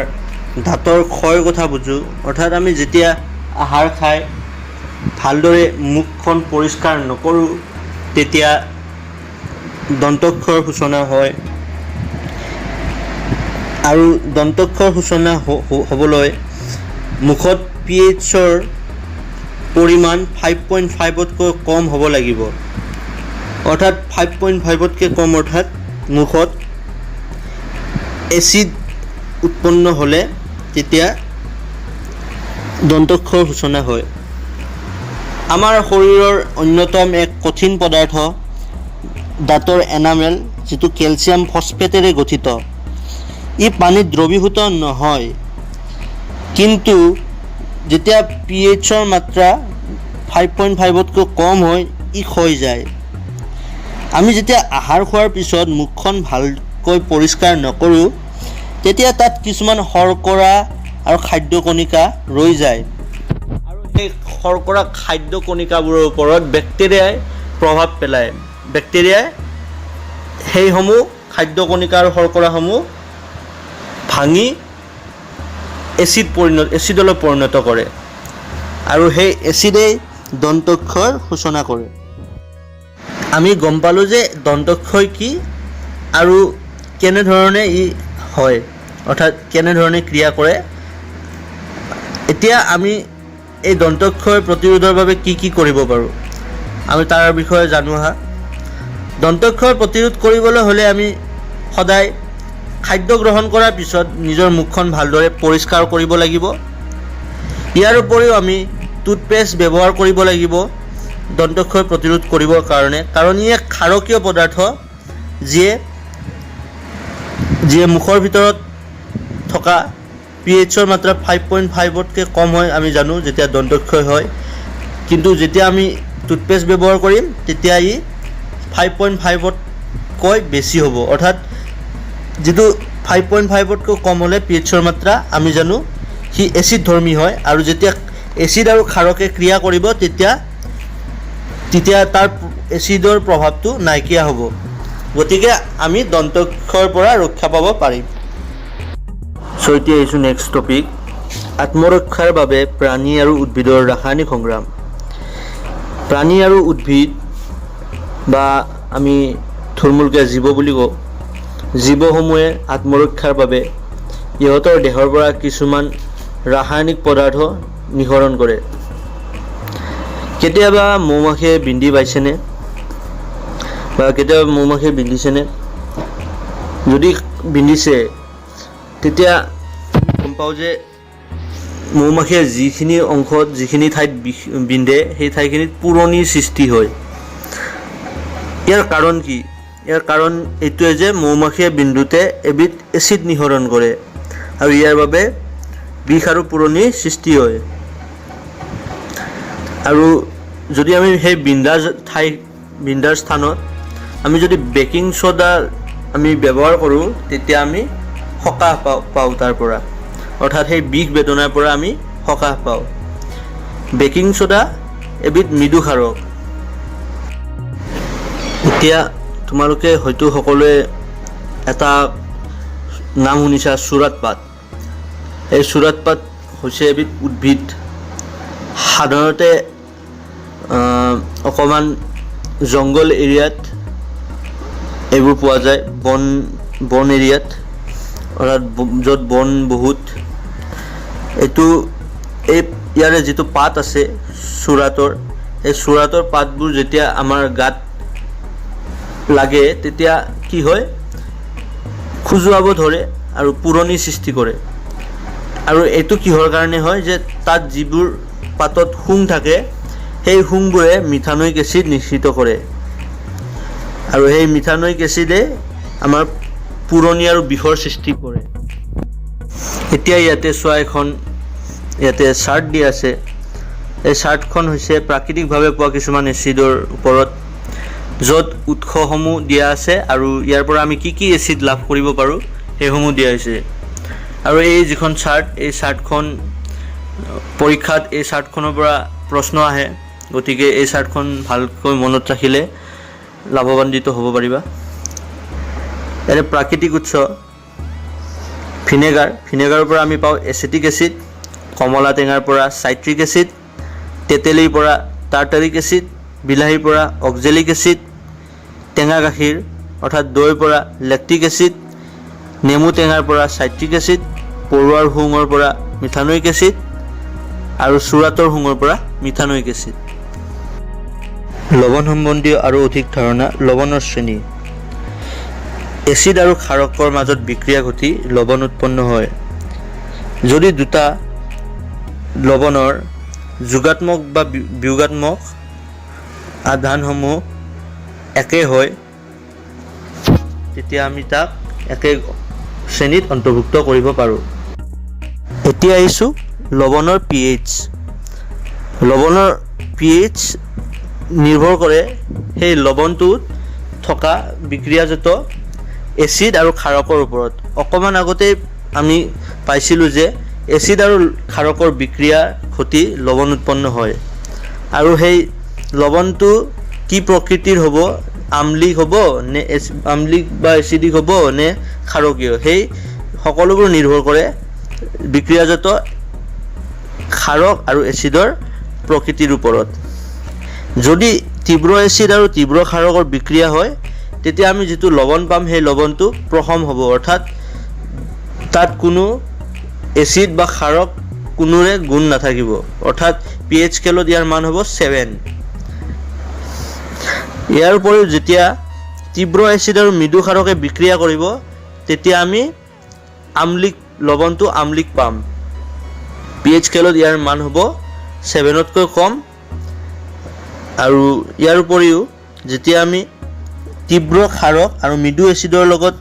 দাঁতৰ ক্ষয়ৰ কথা বুজোঁ। অৰ্থাৎ আমি যেতিয়া আহাৰ খাই ভালদৰে মুখখন পৰিষ্কাৰ নকৰোঁ তেতিয়া দন্তক্ষয়ৰ সূচনা হয়। আৰু দন্তক্ষয়ৰ সূচনা হ'বলৈ মুখত pHৰ পৰিমাণ 5.5তকৈ কম হ'ব লাগিব। অৰ্থাৎ 5.5তকৈ কম, অৰ্থাৎ মুখত এচিড উৎপন্ন হ'লে তেতিয়া দন্তক্ষয়ৰ সূচনা হয়। আমাৰ শৰীৰৰ অন্যতম এক কঠিন পদাৰ্থ দাঁতৰ এনামেল, যিটো কেলছিয়াম ফচফেটেৰে গঠিত। ই পানীত দ্ৰৱীভূত নহয়, কিন্তু যেতিয়া pHৰ মাত্ৰা 5.5তকৈ কম হয় ই ক্ষয় যায়। আমি যেতিয়া আহাৰ খোৱাৰ পিছত মুখখন ভালকৈ পৰিষ্কাৰ নকৰোঁ তেতিয়া তাত কিছুমান শৰ্কৰা আৰু খাদ্য কণিকা ৰৈ যায়, আৰু সেই শৰ্কৰা খাদ্য কণিকাবোৰৰ ওপৰত বেক্টেৰিয়াই প্ৰভাৱ পেলায়। বেক্টেৰিয়াই সেইসমূহ খাদ্য কণিকা আৰু শৰ্কৰাসমূহ ভাঙি এচিডলৈ পৰিণত কৰে, আৰু সেই এচিডেই দন্তক্ষয়ৰ সূচনা কৰে। আমি গম পালোঁ যে দন্তক্ষয় কি আৰু কেনেধৰণে ই হয়, অৰ্থাৎ কেনেধৰণে ক্ৰিয়া কৰে। এতিয়া আমি এই দন্তক্ষয় প্ৰতিৰোধৰ বাবে কি কি কৰিব পাৰোঁ, আমি তাৰ বিষয়ে জানো আহা। দন্তক্ষয় প্ৰতিৰোধ কৰিবলৈ হ'লে আমি সদায় খাদ্য গ্ৰহণ কৰাৰ পিছত নিজৰ মুখখন ভালদৰে পৰিষ্কাৰ কৰিব লাগিব। ইয়াৰ উপৰিও আমি টুথপেষ্ট ব্যৱহাৰ কৰিব লাগিব দন্তক্ষয় প্ৰতিৰোধ কৰিবৰ কাৰণে, কাৰণ ই এক ক্ষাৰকীয় পদাৰ্থ যিয়ে মুখৰ ভিতৰত থকা pH-ৰ মাত্ৰা 5.5তকৈ কম হয় আমি জানো যেতিয়া দন্তক্ষয় হয়, কিন্তু যেতিয়া আমি টুথপেষ্ট ব্যৱহাৰ কৰিম তেতিয়া ই 5.5তকৈ বেছি হ'ব। অৰ্থাৎ যিটো 5.5তকৈ কম হ'লে pH-ৰ মাত্ৰা আমি জানো সি এচিডধৰ্মী হয়, আৰু যেতিয়া এচিড আৰু ক্ষাৰকে ক্ৰিয়া কৰিব তেতিয়া তাৰ এচিডৰ প্ৰভাৱটো নাইকিয়া হ'ব। গতিকে আমি দন্তক্ষয়ৰ পৰা ৰক্ষা পাব পাৰিম। চ' এতিয়া আহিছোঁ নেক্সট টপিক, আত্মৰক্ষাৰ বাবে প্ৰাণী আৰু উদ্ভিদৰ ৰাসায়নিক সংগ্ৰাম। প্ৰাণী আৰু উদ্ভিদ বা আমি থুলমূলকৈ জীৱ বুলি কওঁ, জীৱসমূহে আত্মৰক্ষাৰ বাবে ইহঁতৰ দেহৰ পৰা কিছুমান ৰাসায়নিক পদাৰ্থ নিঃসৰণ কৰে। কেতিয়াবা মৌমাখিয়ে বিন্ধি পাইছেনে, বা কেতিয়াবা মৌমাখিয়ে বিন্ধিছেনে? যদি বিন্ধিছে তেতিয়া গম পাওঁ যে মৌমাখিয়ে যিখিনি অংশত যিখিনি ঠাইত বিন্ধে সেই ঠাইখিনিত পুৰণিৰ সৃষ্টি হয়। ইয়াৰ কাৰণ কি? ইয়াৰ কাৰণ এইটোৱে যে মৌমাখিয়ে বিন্ধোতে এবিধ এচিড নিঃসৰণ কৰে, আৰু ইয়াৰ বাবে বিষ আৰু পুৰণিৰ সৃষ্টি হয়। আৰু যদি আমি সেই বিন্ধাৰ স্থানত আমি যদি বেকিং ছ'ডা আমি ব্যৱহাৰ কৰোঁ তেতিয়া আমি সকাহ পাওঁ তাৰ পৰা, অৰ্থাৎ সেই বিষ বেদনাৰ পৰা আমি সকাহ পাওঁ। বেকিং ছ'ডা এবিধ মৃদু ক্ষাৰক। এতিয়া তোমালোকে হয়তো সকলোৱে এটা নাম শুনিছা, চুৰাত পাত। এই চুৰাত পাত হৈছে এবিধ উদ্ভিদ, সাধাৰণতে অকণমান জংঘল এৰিয়াত এইবোৰ পোৱা যায়, বন এৰিয়াত, অৰ্থাৎ য'ত বন বহুত। ইয়াৰে যিটো পাত আছে চুৰাতৰ, এই চুৰাতৰ পাতবোৰ যেতিয়া আমাৰ গাত লাগে তেতিয়া কি হয়, খজুৱাব ধৰে আৰু পুৰণিৰ সৃষ্টি কৰে। আৰু এইটো কিহৰ কাৰণে হয়, যে তাত যিবোৰ পাতত শুং থাকে সেই শুংবোৰে মিথানয়িক এচিড নিঃসৃত কৰে, আৰু সেই মিথানয়িক এচিডে আমাৰ পুৰণি আৰু বিষৰ সৃষ্টি কৰে। এতিয়া ইয়াতে চোৱা, ইয়াতে চাৰ্ট দিয়া আছে। এই চাৰ্টখন হৈছে প্ৰাকৃতিকভাৱে পোৱা কিছুমান এচিডৰ ওপৰত, য'ত উৎসসমূহ দিয়া আছে আৰু ইয়াৰ পৰা আমি কি এচিড লাভ কৰিব পাৰোঁ সেইসমূহ দিয়া হৈছে। আৰু এই যিখন চাৰ্ট, এই চাৰ্টখন পৰীক্ষাত এই চাৰ্টখনৰ পৰা প্ৰশ্ন আহে, গতিকে এই চাৰ্টখন ভালকৈ মনত ৰাখিলে লাভৱান্বিত হ'ব পাৰিবা। ইয়াৰে প্ৰাকৃতিক উৎস ভিনেগাৰৰ পৰা আমি পাওঁ এচিটিক এচিড, কমলা টেঙাৰ পৰা চাইট্ৰিক এচিড, তেতেলীৰ পৰা টাৰ্টাৰিক এচিড, বিলাহীৰ পৰা অক্সেলিক এচিড, টেঙা গাখীৰ অৰ্থাৎ দৈৰ পৰা লেক্টিক এচিড, নেমু টেঙাৰ পৰা চাইট্ৰিক এচিড, পৰুৱাৰ শুঙৰ পৰা মিথানয়িক এচিড, আৰু চুৰাতৰ শুঙৰ পৰা মিথানয়িক এচিড। লৱণ সম্বন্ধীয় আৰু অধিক ধাৰণা। লৱণৰ শ্ৰেণী। এচিড আৰু ক্ষাৰকৰ মাজত বিক্ৰিয়া ঘটি লৱণ উৎপন্ন হয়। যদি দুটা লৱণৰ যোগাত্মক বা বিয়োগাত্মক আধানসমূহ একে হয় তেতিয়া আমি তাক একে শ্ৰেণীত অন্তৰ্ভুক্ত কৰিব পাৰোঁ। এতিয়া আহিছোঁ লৱণৰ pH। লৱণৰ pH নিৰ্ভৰ কৰে সেই লৱণটোত থকা বিক্ৰিয়াজাত এচিড আৰু ক্ষাৰকৰ ওপৰত। অকণমান আগতেই আমি পাইছিলোঁ যে এচিড আৰু ক্ষাৰকৰ বিক্ৰিয়া ঘটি লৱণ উৎপন্ন হয়, আৰু সেই লৱণটো কি প্ৰকৃতিৰ হ'ব, আম্লিক হ'ব নে আম্লিক বা এচিডিক হ'ব নে ক্ষাৰকীয়, সেই সকলোবোৰ নিৰ্ভৰ কৰে বিক্ৰিয়াজাত ক্ষাৰক আৰু এচিডৰ প্ৰকৃতিৰ ওপৰত। যদি তীব্ৰ এচিড আৰু তীব্ৰ ক্ষাৰকৰ বিক্ৰিয়া হয় তেতিয়া আমি যিটো লৱণ পাম সেই লৱণটো প্ৰসম হ'ব, অৰ্থাৎ তাত কোনো এচিড বা ক্ষাৰক কোনোৰে গুণ নাথাকিব, অৰ্থাৎ pH স্কেলত ইয়াৰ মান হ'ব 7। ইয়াৰ উপৰিও যেতিয়া তীব্ৰ এচিড আৰু মৃদু ক্ষাৰকে বিক্ৰিয়া কৰিব তেতিয়া আমি লৱণটো আম্লিক পাম। pH স্কেলত ইয়াৰ মান হ'ব 7তকৈ কম। আৰু ইয়াৰ উপৰিও যেতিয়া আমি তীব্ৰ ক্ষাৰক আৰু মৃদু এচিডৰ লগত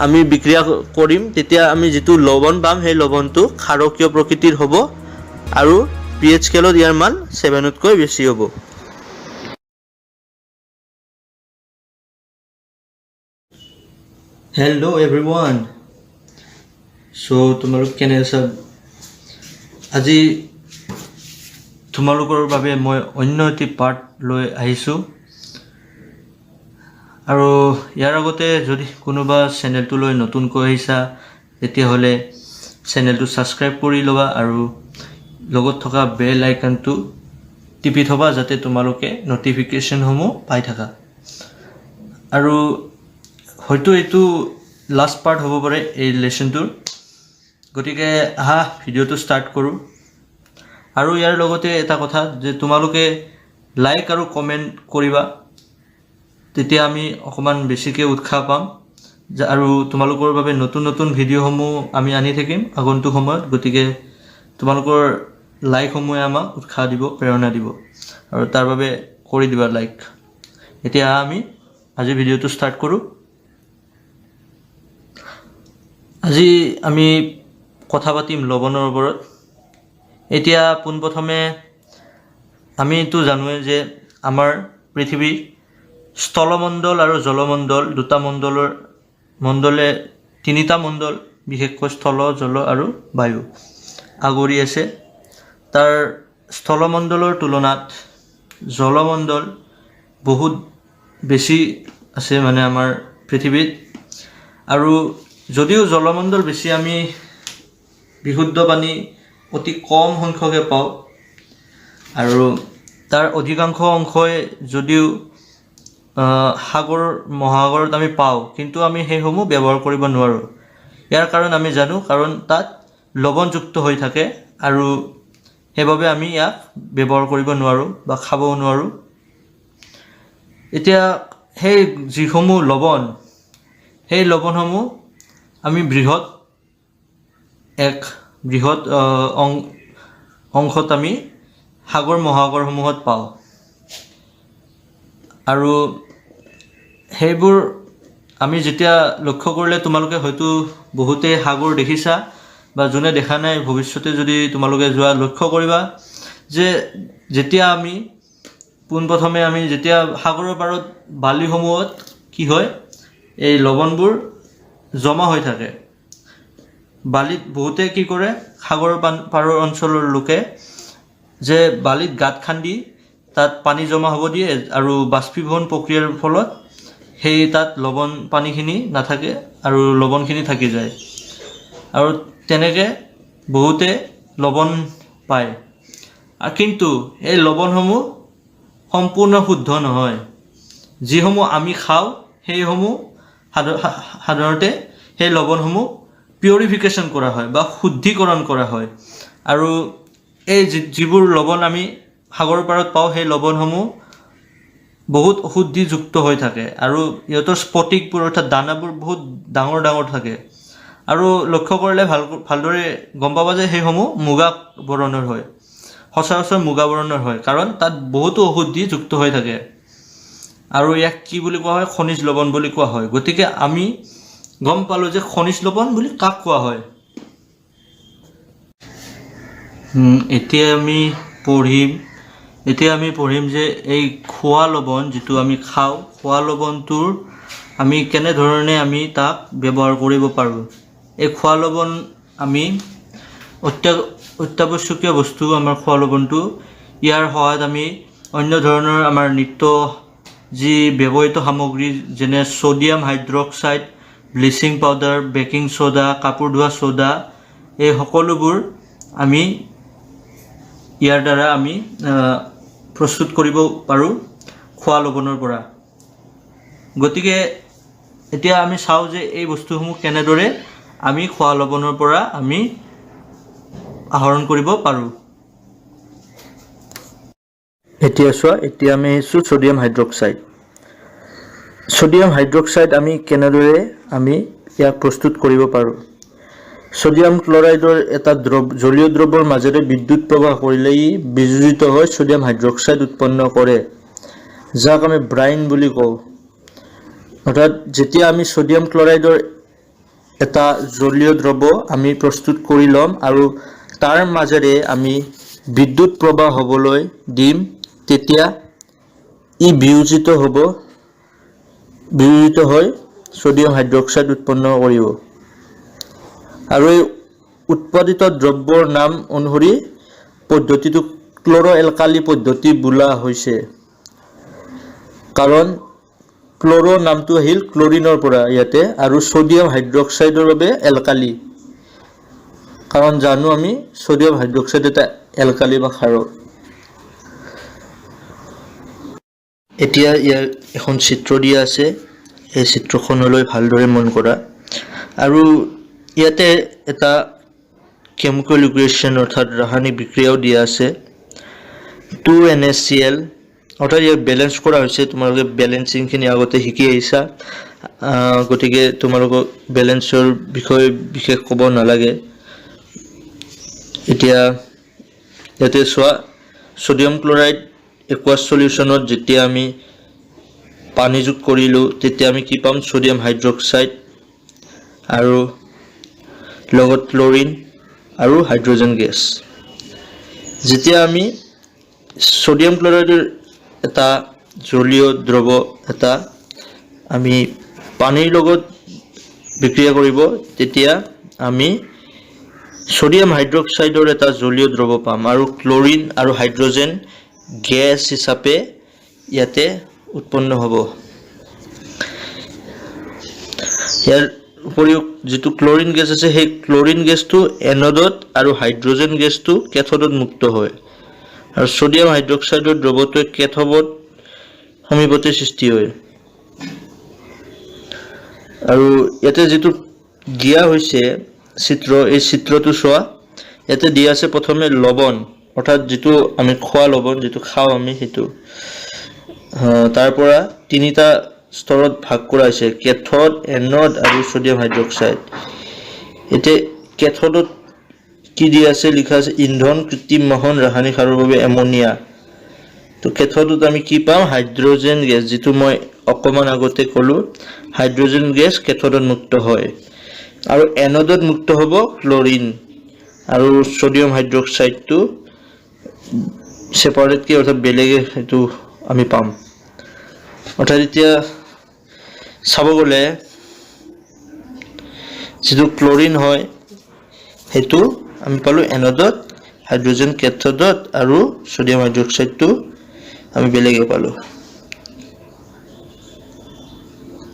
আমি বিক্ৰিয়া কৰিম তেতিয়া আমি যিটো লৱণ পাম সেই লৱণটো ক্ষাৰকীয় প্ৰকৃতিৰ হ'ব আৰু pH স্কেলত ইয়াৰ মান 7তকৈ বেছি হ'ব। Hello' everyone. তোমালোক কেনে আছা? আজি তোমালোকৰ বাবে মই অন্য এটি পাৰ্ট লৈ আহিছোঁ। আৰু ইয়াৰ আগতে যদি কোনোবা চেনেলটোলৈ নতুনকৈ আহিছা তেতিয়াহ'লে চেনেলটো ছাবস্ক্ৰাইব কৰি ল'বা আৰু লগত থকা বেল আইকনটো টিপি থ'বা যাতে তোমালোকে নটিফিকেশ্যনসমূহ পাই থাকা। আৰু হয়তো এইটো লাষ্ট পাৰ্ট হ'ব পাৰে এই লেচনটোৰ, গতিকে আহা ভিডিঅ'টো ষ্টাৰ্ট কৰোঁ। আৰু ইয়াৰ লগতে এটা কথা যে তোমালোকে লাইক আৰু কমেণ্ট কৰিবা, তেতিয়া আমি অকণমান বেছিকৈ উৎসাহ পাম আৰু তোমালোকৰ বাবে নতুন নতুন ভিডিঅ'সমূহ আমি আনি থাকিম আগন্তুক সময়ত। গতিকে তোমালোকৰ লাইকসমূহে আমাক উৎসাহ দিব, প্ৰেৰণা দিব আৰু তাৰ বাবে কৰি দিবা লাইক। এতিয়া আমি আজি ভিডিঅ'টো ষ্টাৰ্ট কৰোঁ। আজি আমি কথা পাতিম লৱণৰ ওপৰত। এতিয়া পোনপ্ৰথমে আমিতো জানোৱে যে আমাৰ পৃথিৱী স্থলমণ্ডল আৰু জলমণ্ডল দুটা মণ্ডলে তিনিটা মণ্ডল, বিশেষকৈ স্থল, জল আৰু বায়ু আগুৰি আছে। তাৰ স্থলমণ্ডলৰ তুলনাত জলমণ্ডল বহুত বেছি আছে মানে আমাৰ পৃথিৱীত। আৰু যদিও জলমণ্ডল বেছি, আমি বিশুদ্ধ পানী অতি কম সংখ্যকে পাওঁ আৰু তাৰ অধিকাংশ অংশই যদিও সাগৰ মহাসাগৰত আমি পাওঁ, কিন্তু আমি সেইসমূহ ব্যৱহাৰ কৰিব নোৱাৰোঁ। ইয়াৰ কাৰণ আমি জানো, কাৰণ তাত লৱণযুক্ত হৈ থাকে আৰু সেইবাবে আমি ইয়াক ব্যৱহাৰ কৰিব নোৱাৰোঁ বা খাবও নোৱাৰোঁ। এতিয়া সেই যিসমূহ লৱণ, সেই লৱণসমূহ আমি বৃহৎ অংশত আমি সাগৰ মহাসাগৰসমূহত পাওঁ। আৰু সেইবোৰ আমি যেতিয়া লক্ষ্য কৰিলে তোমালোকে হয়তো বহুতেই সাগৰ দেখিছা বা যোনে দেখা নাই ভৱিষ্যতে যদি তোমালোকে যোৱা লক্ষ্য কৰিবা যে যেতিয়া আমি পোনপ্ৰথমে যেতিয়া সাগৰৰ পাৰত বালিসমূহত কি হয়, এই লৱণবোৰ জমা হৈ থাকে। বালিত বহুতে কি কৰে, সাগৰৰ পাৰৰ অঞ্চলৰ লোকে যে বালিত গাঁত খান্দি তাত পানী জমা হ'ব দিয়ে আৰু বাষ্পীভৱন প্ৰক্ৰিয়াৰ ফলত সেই তাত লৱণ পানীখিনি নাথাকে আৰু লৱণখিনি থাকি যায় আৰু তেনেকৈ বহুতে লৱণ পায়। কিন্তু এই লৱণসমূহ সম্পূৰ্ণ শুদ্ধ নহয়। যিসমূহ আমি খাওঁ সেইসমূহ সাধাৰণতে সেই লৱণসমূহ পিউৰিফিকেশ্যন কৰা হয় বা শুদ্ধিকৰণ কৰা হয়। আৰু এই যিবোৰ লৱণ আমি সাগৰৰ পাৰত পাওঁ সেই লৱণসমূহ বহুত অশুদ্ধিযুক্ত হৈ থাকে আৰু ইহঁতৰ স্ফটিকবোৰ অৰ্থাৎ দানাবোৰ বহুত ডাঙৰ ডাঙৰ থাকে। আৰু লক্ষ্য কৰিলে ভালদৰে গম পাবা যে সেইসমূহ মুগা বৰণৰ হয়, সচৰাচৰ মুগা বৰণৰ হয়, কাৰণ তাত বহুতো অশুদ্ধি যুক্ত হৈ থাকে। আৰু ইয়াক কি বুলি কোৱা হয়, খনিজ লৱণ বুলি কোৱা হয়। গতিকে আমি গম পালোঁ যে খনিজ লৱণ বুলি কাক কোৱা হয়। এতিয়া আমি পঢ়িম যে এই খোৱা লৱণ যিটো আমি খাওঁ, খোৱা লৱণটোৰ আমি কেনেধৰণে আমি তাক ব্যৱহাৰ কৰিব পাৰোঁ। এই খোৱা লৱণ আমি অত্যাৱশ্যকীয় বস্তু আমাৰ খোৱা লৱণটো। ইয়াৰ সহায়ত আমি অন্য ধৰণৰ আমাৰ নিত্য যি ব্যৱহৃত সামগ্ৰী যেনে sodium hydroxide, bleaching powder, baking soda, কাপোৰ ধোৱা ছ'ডা, এই সকলোবোৰ আমি ইয়াৰ দ্বাৰা আমি প্ৰস্তুত কৰিব পাৰোঁ খোৱা লৱণৰ পৰা। গতিকে এতিয়া আমি চাওঁ যে এই বস্তুসমূহ কেনেদৰে আমি খোৱা লৱণৰ পৰা আমি আহৰণ কৰিব পাৰোঁ। এতিয়া চোৱা, এতিয়া আমি আহিছোঁ ছ'ডিয়াম হাইড্ৰক্সাইড। ছ'ডিয়াম হাইড্ৰক্সাইড আমি কেনেদৰে আমি ইয়াক প্ৰস্তুত কৰিব পাৰোঁ। ছ'ডিয়াম ক্লৰাইডৰ এটা জলীয় দ্ৰৱৰ মাজেৰে বিদ্যুৎ প্ৰৱাহ কৰিলে ই বিযোজিত হৈ ছ'ডিয়াম হাইড্ৰক্সাইড উৎপন্ন কৰে, যাক আমি ব্ৰাইন বুলি কওঁ। অৰ্থাৎ যেতিয়া আমি ছ'ডিয়াম ক্লৰাইডৰ এটা জলীয় দ্ৰৱ আমি প্ৰস্তুত কৰি ল'ম আৰু তাৰ মাজেৰে আমি বিদ্যুৎ প্ৰৱাহ হ'বলৈ দিম, তেতিয়া ই বিয়োজিত হৈ ছ'ডিয়াম হাইড্ৰক্সাইড উৎপন্ন কৰিব। আৰু এই উৎপাদিত দ্ৰব্যৰ নাম অনুসৰি পদ্ধতিটো ক্ল'ৰ' এলকালি পদ্ধতি বোলা হৈছে, কাৰণ ক্ল'ৰ' নামটো আহিল ক্ল'ৰিনৰ পৰা ইয়াতে, আৰু ছ'ডিয়াম হাইড্ৰক্সাইডৰ বাবে এলকালি, কাৰণ জানো আমি ছ'ডিয়াম হাইড্ৰক্সাইড এটা এলকালি বা ক্ষাৰক। এতিয়া ইয়াৰ এখন চিত্ৰ দিয়া আছে, এই চিত্ৰখনলৈ ভালদৰে মন কৰা। আৰু ইয়াতে এটা কেমিকেল ইকুৱেশ্যন অৰ্থাৎ ৰাসায়নিক বিক্ৰিয়াও দিয়া আছে, 2NaCl, অৰ্থাৎ ইয়াক বেলেঞ্চ কৰা হৈছে। তোমালোকে বেলেঞ্চিংখিনি আগতে শিকি আহিছা, গতিকে তোমালোকক বেলেঞ্চৰ বিষয়ে বিশেষ ক'ব নালাগে। এতিয়া ইয়াতে চোৱা, ছ'ডিয়াম ক্লৰাইড একুৱাছ চলিউশ্যনত যেতিয়া আমি পানী যোগ কৰিলোঁ, তেতিয়া আমি কি পাম? ছ'ডিয়াম হাইড্ৰক্সাইড আৰু লগত ক্লৰিন আৰু হাইড্ৰজেন গেছ। যেতিয়া আমি ছ'ডিয়াম ক্লৰাইডৰ এটা জলীয় দ্ৰৱ এটা আমি পানীৰ লগত বিক্ৰিয়া কৰিব, তেতিয়া আমি ছ'ডিয়াম হাইড্ৰক্সাইডৰ এটা জলীয় দ্ৰৱ পাম, আৰু ক্লৰিন আৰু হাইড্ৰজেন গেছ হিচাপে ইয়াতে উৎপন্ন হ'ব। ইয়াৰ উপৰিও যিটো ক্লৰিন গেছ আছে, সেই ক্লৰিন গেছটো এনডত আৰু হাইড্ৰজেন গেছটো কেথডত মুক্ত হয়, আৰু ছ'ডিয়াম হাইড্ৰক্সাইডৰ দ্ৰৱটোৱে কেথবত সমীপতে সৃষ্টি হয়। আৰু ইয়াতে যিটো দিয়া হৈছে চিত্ৰ, এই চিত্ৰটো চোৱা, ইয়াতে দিয়া আছে প্ৰথমে লৱণ, অৰ্থাৎ যিটো আমি খোৱা লৱণ, যিটো খাওঁ আমি, সেইটো তাৰ পৰা তিনিটা স্তৰত ভাগ কৰা হৈছে, কেথড, এনড আৰু ছ'ডিয়াম হাইড্ৰক্সাইড। এতিয়া কেথডত কি দিয়া আছে? লিখা আছে ইন্ধন, কৃত্ৰিম মোহন, ৰাসায়নিক সাৰৰ বাবে এমনিয়া। তো কেথডত আমি কি পাম? হাইড্ৰজেন গেছ, যিটো মই অকণমান আগতে ক'লোঁ, হাইড্ৰজেন গেছ কেথডত মুক্ত হয়, আৰু এনডত মুক্ত হ'ব ক্লৰিন, আৰু ছ'ডিয়াম হাইড্ৰক্সাইডটো ছেপাৰেটকৈ, অৰ্থাৎ বেলেগে সেইটো আমি পাম। অৰ্থাৎ এতিয়া চাব গ'লে যিটো ক্লৰিন হয় সেইটো আমি পালোঁ এনডত, হাইড্ৰজেন কেথডত, আৰু ছ'ডিয়াম হাইড্ৰক্সাইডটো আমি বেলেগে পালোঁ।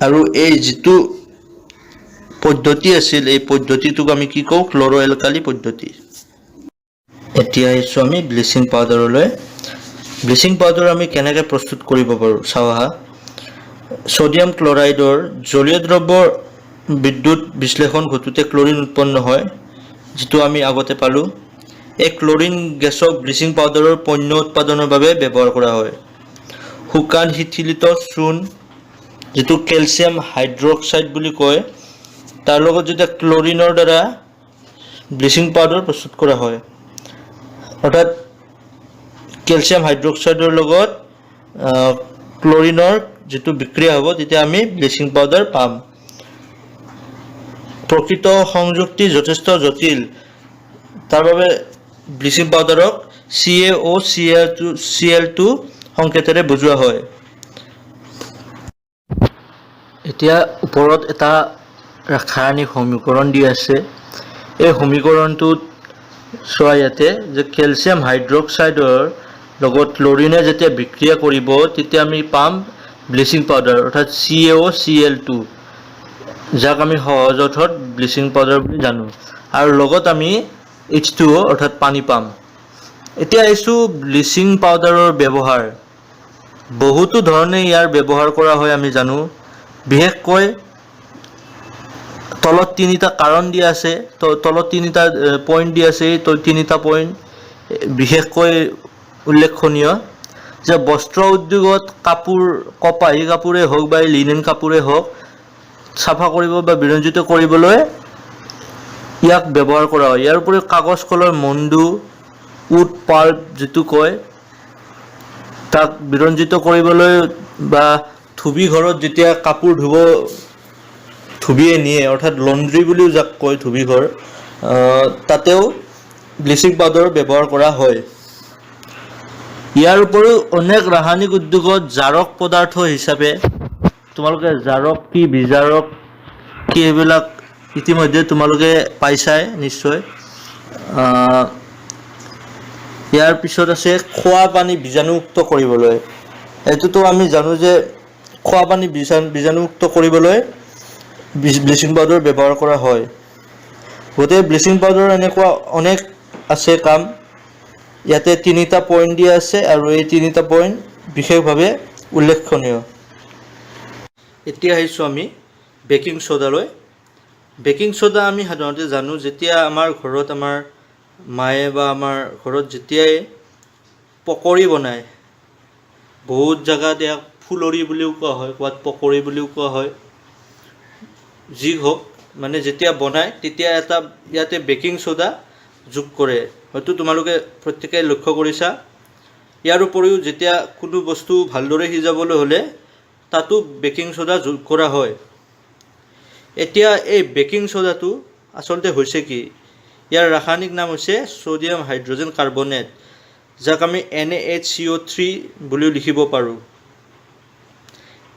আৰু এই যিটো পদ্ধতি আছিল, এই পদ্ধতিটোক আমি কি কওঁ? ক্ল'ৰ' এলকালি পদ্ধতি। এতিয়া আহিছোঁ আমি ব্লিচিং পাউডাৰলৈ। ব্লিচিং পাউডাৰ আমি কেনেকৈ প্ৰস্তুত কৰিব পাৰোঁ চাওঁ আহা। ছ'ডিয়াম ক্লৰাইডৰ জলীয় দ্ৰব্যৰ বিদ্যুৎ বিশ্লেষণ ঘটোতে ক্লৰিন উৎপন্ন হয়, যিটো আমি আগতে পালোঁ। এই ক্লৰিন গেছক ব্লিচিং পাউডাৰৰ পণ্য উৎপাদনৰ বাবে ব্যৱহাৰ কৰা হয়। শুকান শিথিলিত চূণ, যিটো কেলছিয়াম হাইড্ৰক্সাইড বুলি কয়, তাৰ লগত যেতিয়া ক্লৰিনৰ দ্বাৰা ব্লিচিং পাউডাৰ প্ৰস্তুত কৰা হয়, অৰ্থাৎ কেলছিয়াম হাইড্ৰক্সাইডৰ লগত ক্লৰিনৰ যিটো বিক্ৰিয়া হ'ব, তেতিয়া আমি ব্লিচিং পাউডাৰ পাম। প্ৰকৃত সংযুক্তি যথেষ্ট জটিল, তাৰ বাবে ব্লিচিং পাউডাৰক CaOCl2 সংকেতেৰে বুজোৱা হয়। এতিয়া ওপৰত এটা ৰাসায়নিক সমীকৰণ দি আছে। এই সমীকৰণটোত চোৱা ইয়াতে যে কেলছিয়াম হাইড্ৰক্সাইডৰ লগত ক্লৰিনে যেতিয়া বিক্ৰিয়া কৰিব, তেতিয়া আমি পাম ব্লিচিং পাউডাৰ, অৰ্থাৎ CaOCl2, যাক আমি সহজ অৰ্থত ব্লিচিং পাউডাৰ বুলি জানো, আৰু লগত আমি H2O অৰ্থাৎ পানী পাম। এতিয়া আহিছোঁ ব্লিচিং পাউডাৰৰ ব্যৱহাৰ। বহুতো ধৰণে ইয়াৰ ব্যৱহাৰ কৰা হয় আমি জানো, বিশেষকৈ তলত তিনিটা কাৰণ দিয়া আছে, তলত তিনিটা পইণ্ট দিয়া আছে। এই তিনিটা পইণ্ট বিশেষকৈ উল্লেখনীয় যে বস্ত্ৰ উদ্যোগত কপাহী কাপোৰেই হওক বা লিনেন কাপোৰেই হওক চাফা কৰিব বা বিৰঞ্জিত কৰিবলৈ ইয়াক ব্যৱহাৰ কৰা হয়। ইয়াৰ উপৰিও কাগজ কলৰ মণ্ডু, উড পাল্প যিটো কয়, তাক বিৰঞ্জিত কৰিবলৈ বা ধুবি ঘৰত যেতিয়া কাপোৰ ধুবিয়ে নিয়ে, অৰ্থাৎ লণ্ড্ৰি বুলিও যাক কয় ধুবি ঘৰ, তাতেও ব্লিচিং পাউডাৰ ব্যৱহাৰ কৰা হয়। ইয়াৰ উপৰিও অনেক ৰাসায়নিক উদ্যোগত জাৰক পদাৰ্থ হিচাপে, তোমালোকে জাৰক কি বিজাৰক কি এইবিলাক ইতিমধ্যে তোমালোকে পাইছাই নিশ্চয়। ইয়াৰ পিছত আছে খোৱা পানী বীজাণুমুক্ত কৰিবলৈ। এইটোতো আমি জানো যে খোৱা পানী বীজাণুমুক্ত কৰিবলৈ ব্লিচিং পাউডাৰ ব্যৱহাৰ কৰা হয়। গতিকে ব্লিচিং পাউডাৰ এনেকুৱা অনেক আছে কাম। ইয়াতে তিনিটা পইণ্ট দিয়া আছে আৰু এই তিনিটা পইণ্ট বিশেষভাৱে উল্লেখনীয়। এতিয়া আহিছোঁ আমি বেকিং ছ'ডালৈ। বেকিং ছ'ডা আমি সাধাৰণতে জানো, যেতিয়া আমাৰ ঘৰত আমাৰ মায়ে বা আমাৰ ঘৰত যেতিয়াই পকৰি বনায়, বহুত জেগাত ইয়াক ফুলৰি বুলিও কোৱা হয়, ক'ৰবাত পকৰি বুলিও কোৱা হয়, যি হওক, মানে যেতিয়া বনায় তেতিয়া এটা ইয়াতে বেকিং ছ'ডা যোগ কৰে। হয়তো তোমালোকে প্ৰত্যেকেই লক্ষ্য কৰিছা। ইয়াৰ উপৰিও যেতিয়া কোনো বস্তু ভালদৰে সিজাবলৈ হ'লে তাতো বেকিং ছ'ডা যোগ কৰা হয়। এতিয়া এই বেকিং ছ'ডাটো আচলতে হৈছে কি, ইয়াৰ ৰাসায়নিক নাম হৈছে ছ'ডিয়াম হাইড্ৰজেন কাৰ্বনেট, যাক আমি NaHCO3 বুলিও লিখিব পাৰোঁ।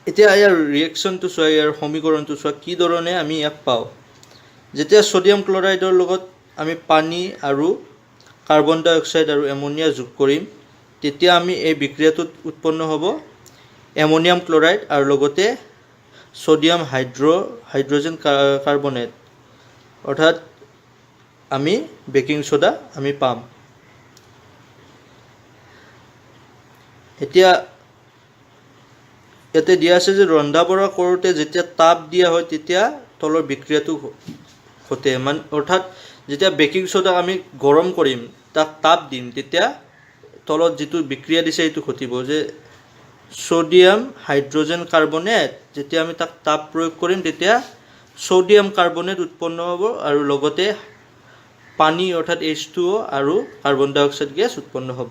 এতিয়া ইয়াৰ ৰিয়েকশ্যনটো চোৱা, ইয়াৰ সমীকৰণটো চোৱা, কি ধৰণে আমি ইয়াক পাওঁ। যেতিয়া ছ'ডিয়াম ক্লৰাইডৰ লগত আমি পানী আৰু কাৰ্বন ডাই অক্সাইড আৰু এমনিয়া যোগ কৰিম, তেতিয়া আমি এই বিক্ৰিয়াটোত উৎপন্ন হ'ব এমনিয়াম ক্লৰাইড আৰু লগতে ছ'ডিয়াম হাইড্ৰজেন কাৰ্বনেট, অৰ্থাৎ আমি বেকিং ছ'ডা আমি পাম। এতিয়া ইয়াতে দিয়া আছে যে ৰন্ধা বঢ়া কৰোঁতে যেতিয়া তাপ দিয়া হয় তেতিয়া তলৰ বিক্ৰিয়াটো ঘটে। অৰ্থাৎ যেতিয়া বেকিং ছ'ডা আমি গৰম কৰিম, তাক তাপ দিম, তেতিয়া তলত যিটো বিক্ৰিয়া দিছে সেইটো ঘটিব যে ছ'ডিয়াম হাইড্ৰজেন কাৰ্বনেট, যেতিয়া আমি তাক তাপ প্ৰয়োগ কৰিম তেতিয়া ছ'ডিয়াম কাৰ্বনেট উৎপন্ন হ'ব আৰু লগতে পানী অৰ্থাৎ H2O আৰু কাৰ্বন ডাই অক্সাইড গেছ উৎপন্ন হ'ব।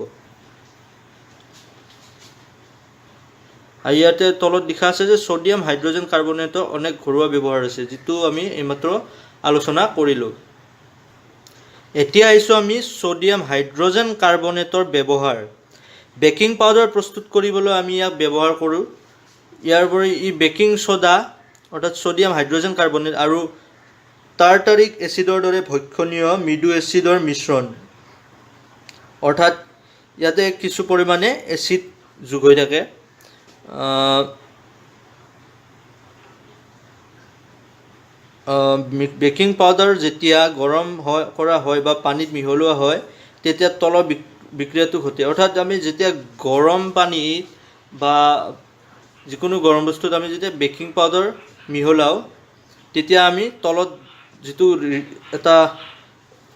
আৰু ইয়াতে তলত লিখা আছে যে ছ'ডিয়াম হাইড্ৰজেন কাৰ্বনেটৰ অনেক ঘৰুৱা ব্যৱহাৰ আছে, যিটো আমি এইমাত্ৰ আলোচনা কৰিলোঁ। এতিয়া আহিছোঁ আমি ছ'ডিয়াম হাইড্ৰজেন কাৰ্বনেটৰ ব্যৱহাৰ। বেকিং পাউডাৰ প্ৰস্তুত কৰিবলৈ আমি ইয়াক ব্যৱহাৰ কৰোঁ। ইয়াৰ উপৰি ই বেকিং ছ'ডা অৰ্থাৎ ছ'ডিয়াম হাইড্ৰজেন কাৰ্বনেট আৰু টাৰ্টাৰিক এচিডৰ দৰে ভক্ষণীয় মৃদু এচিডৰ মিশ্ৰণ, অৰ্থাৎ ইয়াতে কিছু পৰিমাণে এচিড যোগ হৈ থাকে। বেকিং পাউডাৰ যেতিয়া গৰম কৰা হয় বা পানীত মিহলোৱা হয় তেতিয়া তলৰ বিক্ৰিয়াটো ঘটে। অৰ্থাৎ আমি যেতিয়া গৰম পানীত বা যিকোনো গৰম বস্তুত আমি যেতিয়া বেকিং পাউডাৰ মিহলাওঁ, তেতিয়া আমি তলত যিটো এটা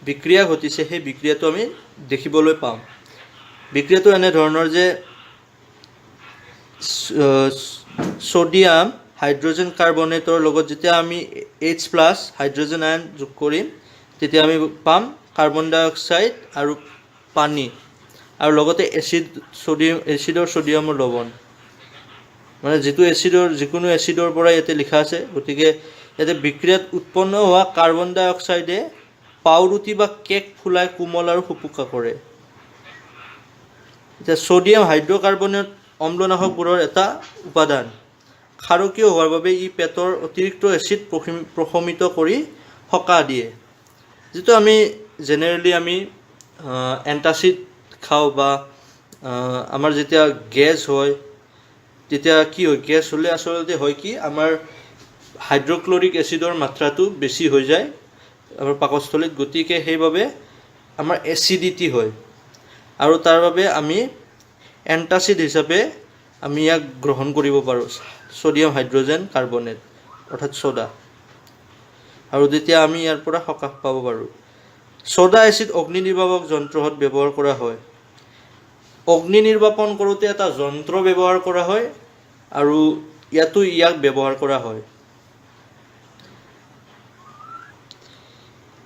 বিক্ৰিয়া ঘটিছে সেই বিক্ৰিয়াটো আমি দেখিবলৈ পাম। বিক্ৰিয়াটো এনেধৰণৰ যে ছ'ডিয়াম হাইড্ৰজেন কাৰ্বনেটৰ লগত যেতিয়া আমি H+ হাইড্ৰজেন আয়ন যোগ কৰিম, তেতিয়া আমি পাম কাৰ্বন ডাই অক্সাইড আৰু পানী আৰু লগতে এচিডৰ ছ'ডিয়ামৰ লৱণ, মানে যিকোনো এচিডৰ পৰা ইয়াতে লিখা আছে। গতিকে ইয়াতে বিক্ৰিয়াত উৎপন্ন হোৱা কাৰ্বন ডাই অক্সাইডে পাওৰুটি বা কেক ফুলাই কোমল আৰু সুপুকা কৰে। এতিয়া ছ'ডিয়াম হাইড্ৰকাৰ্বনেট অম্লনাশকবোৰৰ এটা উপাদান। ক্ষাৰকীয় হোৱাৰ বাবে ই পেটৰ অতিৰিক্ত এচিড প্ৰশমিত কৰি সকাহ দিয়ে। যিটো আমি জেনেৰেলি আমি এণ্টাচিড খাওঁ বা আমাৰ যেতিয়া গেছ হয় তেতিয়া কি হয়, গেছ হ'লে আচলতে হয় কি আমাৰ হাইড্ৰক্লৰিক এচিডৰ মাত্ৰাটো বেছি হৈ যায় আমাৰ পাকস্থলীত। গতিকে সেইবাবে আমাৰ এচিডিটি হয় আৰু তাৰ বাবে আমি এণ্টাচিড হিচাপে আমি ইয়াক গ্ৰহণ কৰিব পাৰোঁ, ছ'ডিয়াম হাইড্ৰজেন কাৰ্বনেট অৰ্থাৎ ছ'ডা। আৰু তেতিয়া আমি ইয়াৰ পৰা সকাহ পাব পাৰোঁ। ছ'ডা এচিড অগ্নি নিৰ্বাপক যন্ত্ৰত ব্যৱহাৰ কৰা হয়। অগ্নি নিৰ্বাপন কৰোঁতে এটা যন্ত্ৰ ব্যৱহাৰ কৰা হয় আৰু ইয়াতো ইয়াক ব্যৱহাৰ কৰা হয়।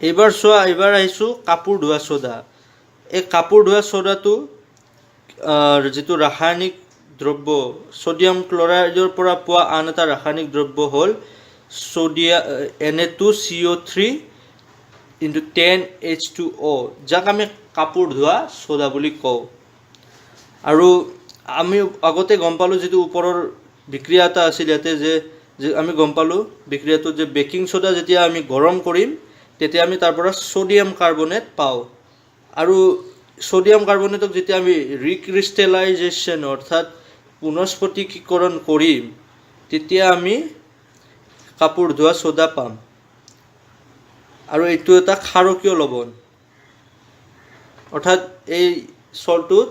এইবাৰ আহিছোঁ কাপোৰ ধোৱা ছ'ডা। এই কাপোৰ ধোৱা ছ'ডাটো যিটো ৰাসায়নিক দ্ৰব্য ছ'ডিয়াম ক্লৰাইডৰ পৰা পোৱা আন এটা ৰাসায়নিক দ্ৰব্য হ'ল Na2CO3 × 10H2O, যাক আমি কাপোৰ ধোৱা ছ'ডা বুলি কওঁ। আৰু আমি আগতে গম পালোঁ যিটো ওপৰৰ বিক্ৰিয়া এটা আছিল ইয়াতে যে আমি গম পালোঁ বিক্ৰিয়াটোত যে বেকিং ছ'ডা যেতিয়া আমি গৰম কৰিম তেতিয়া আমি তাৰ পৰা ছ'ডিয়াম কাৰ্বনেট পাওঁ। আৰু ছ'ডিয়াম কাৰ্বনেটক যেতিয়া আমি ৰিক্ৰিষ্টেলাইজেশ্যন অৰ্থাৎ পুনঃস্ফটিকীকৰণ কৰিম তেতিয়া আমি কাপোৰ ধোৱা ছ'ডা পাম। আৰু এইটো এটা ক্ষাৰকীয় লৱণ, অৰ্থাৎ এই চলটোত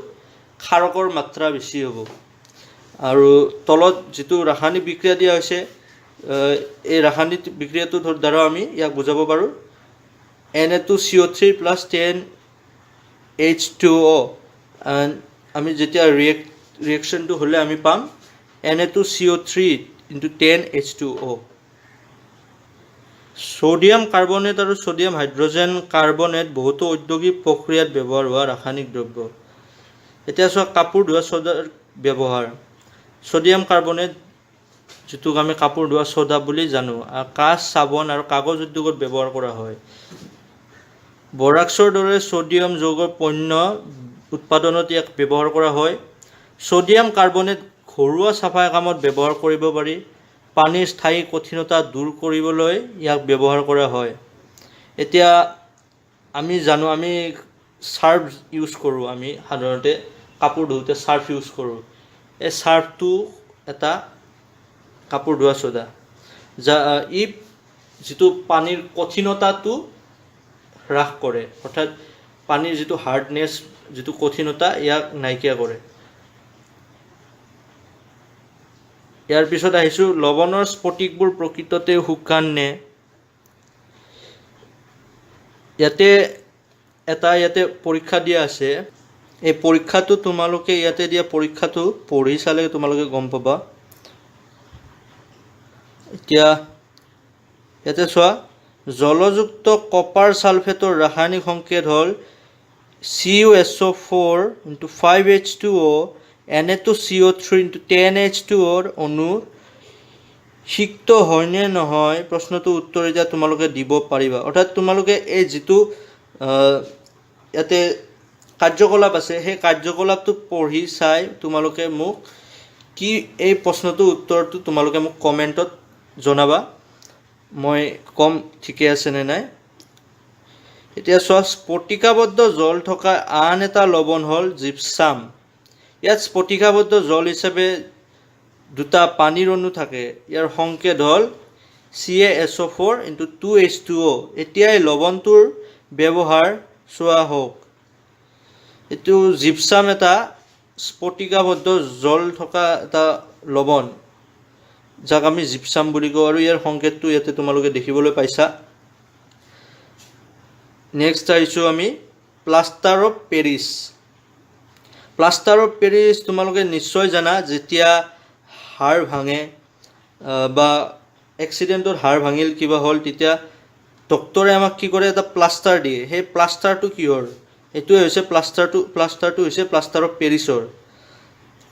ক্ষাৰকৰ মাত্ৰা বেছি হ'ব। আৰু তলত যিটো ৰাসায়নিক বিক্ৰিয়া দিয়া হৈছে এই ৰাসায়নিক বিক্ৰিয়াটোৰ দ্বাৰা আমি ইয়াক বুজাব পাৰোঁ। Na2CO3 + 10H2O, আমি যেতিয়া ৰিয়েকশ্যনটো হ'লে আমি পাম Na2CO3 × 10H2O। ছ'ডিয়াম কাৰ্বনেট আৰু ছ'ডিয়াম হাইড্ৰজেন কাৰ্বনেট বহুতো ঔদ্যোগিক প্ৰক্ৰিয়াত ব্যৱহাৰ হোৱা ৰাসায়নিক দ্ৰব্য। এতিয়া চোৱা কাপোৰ ধোৱা ছ'ডাৰ ব্যৱহাৰ। ছ'ডিয়াম কাৰ্বনেট যিটোক আমি কাপোৰ ধোৱা ছ'ডা বুলি জানো, কাঁচ, চাবোন আৰু কাগজ উদ্যোগত ব্যৱহাৰ কৰা হয়। বৰাক্সৰ দৰে ছ'ডিয়াম যৌগৰ পণ্য উৎপাদনত ইয়াক ব্যৱহাৰ কৰা হয়। ছ'ডিয়াম কাৰ্বনেট ঘৰুৱা চাফাই কামত ব্যৱহাৰ কৰিব পাৰি। পানীৰ স্থায়ী কঠিনতা দূৰ কৰিবলৈ ইয়াক ব্যৱহাৰ কৰা হয়। এতিয়া আমি জানো আমি চাৰ্ফ ইউজ কৰোঁ, আমি সাধাৰণতে কাপোৰ ধুওঁতে চাৰ্ফ ইউজ কৰোঁ। এই চাৰ্ফটো এটা কাপোৰ ধোৱা ছ'ডা, ই যিটো পানীৰ কঠিনতাটো হ্ৰাস কৰে, অৰ্থাৎ পানীৰ যিটো হাৰ্ডনেছ যিটো কঠিনতা ইয়াক নাইকিয়া কৰে। ইয়াৰ পিছত আহিছোঁ লৱণৰ স্ফটিকবোৰ প্ৰকৃততে শুকান নে? ইয়াতে পৰীক্ষা দিয়া আছে। এই পৰীক্ষাটো তোমালোকে ইয়াতে দিয়া পৰীক্ষাটো পঢ়ি চালে তোমালোকে গম পাবা। এতিয়া ইয়াতে চোৱা জলযুক্ত কপাৰ ছালফেটৰ ৰাসায়নিক সংকেত হ'ল CuSO4 × 5H2O Na2CO3 × 10H2O অণু সিক্ত হয়নে নহয় প্ৰশ্নটোৰ উত্তৰ এতিয়া তোমালোকে দিব পাৰিবা। অৰ্থাৎ তোমালোকে এই যিটো ইয়াতে কাৰ্যকলাপ আছে সেই কাৰ্যকলাপটো পঢ়ি চাই তোমালোকে মোক কি এই প্ৰশ্নটোৰ উত্তৰটো তোমালোকে মোক কমেণ্টত জনাবা, মই কম ঠিকে আছে নে নাই। এতিয়া চোৱা স্ফটিকাবদ্ধ জল থকা আন এটা লৱণ হ'ল জিপছাম। ইয়াত স্ফটিকাবদ্ধ জল হিচাপে দুটা পানীৰ অণু থাকে। ইয়াৰ সংকেত হ'ল CaSO4 × 2H2O। এতিয়া এই লৱণটোৰ ব্যৱহাৰ চোৱা হওক। এইটো জিপছাম এটা স্ফটিকাবদ্ধ জল থকা এটা লৱণ, যাক আমি জিপছাম বুলি কওঁ, আৰু ইয়াৰ সংকেতটো ইয়াতে তোমালোকে দেখিবলৈ পাইছা। নেক্সট আহিছোঁ আমি plaster of Paris. Plaster of Paris তোমালোকে নিশ্চয় জানা, যেতিয়া হাড় ভাঙে বা এক্সিডেণ্টত হাড় ভাঙিল কিবা হ'ল তেতিয়া ডক্তৰে আমাক কি কৰে, এটা প্লাষ্টাৰ দিয়ে। সেই প্লাষ্টাৰটো কিহৰ? এইটোৱে হৈছে প্লাষ্টাৰটো হৈছে প্লাষ্টাৰ অফ পেৰিছৰ।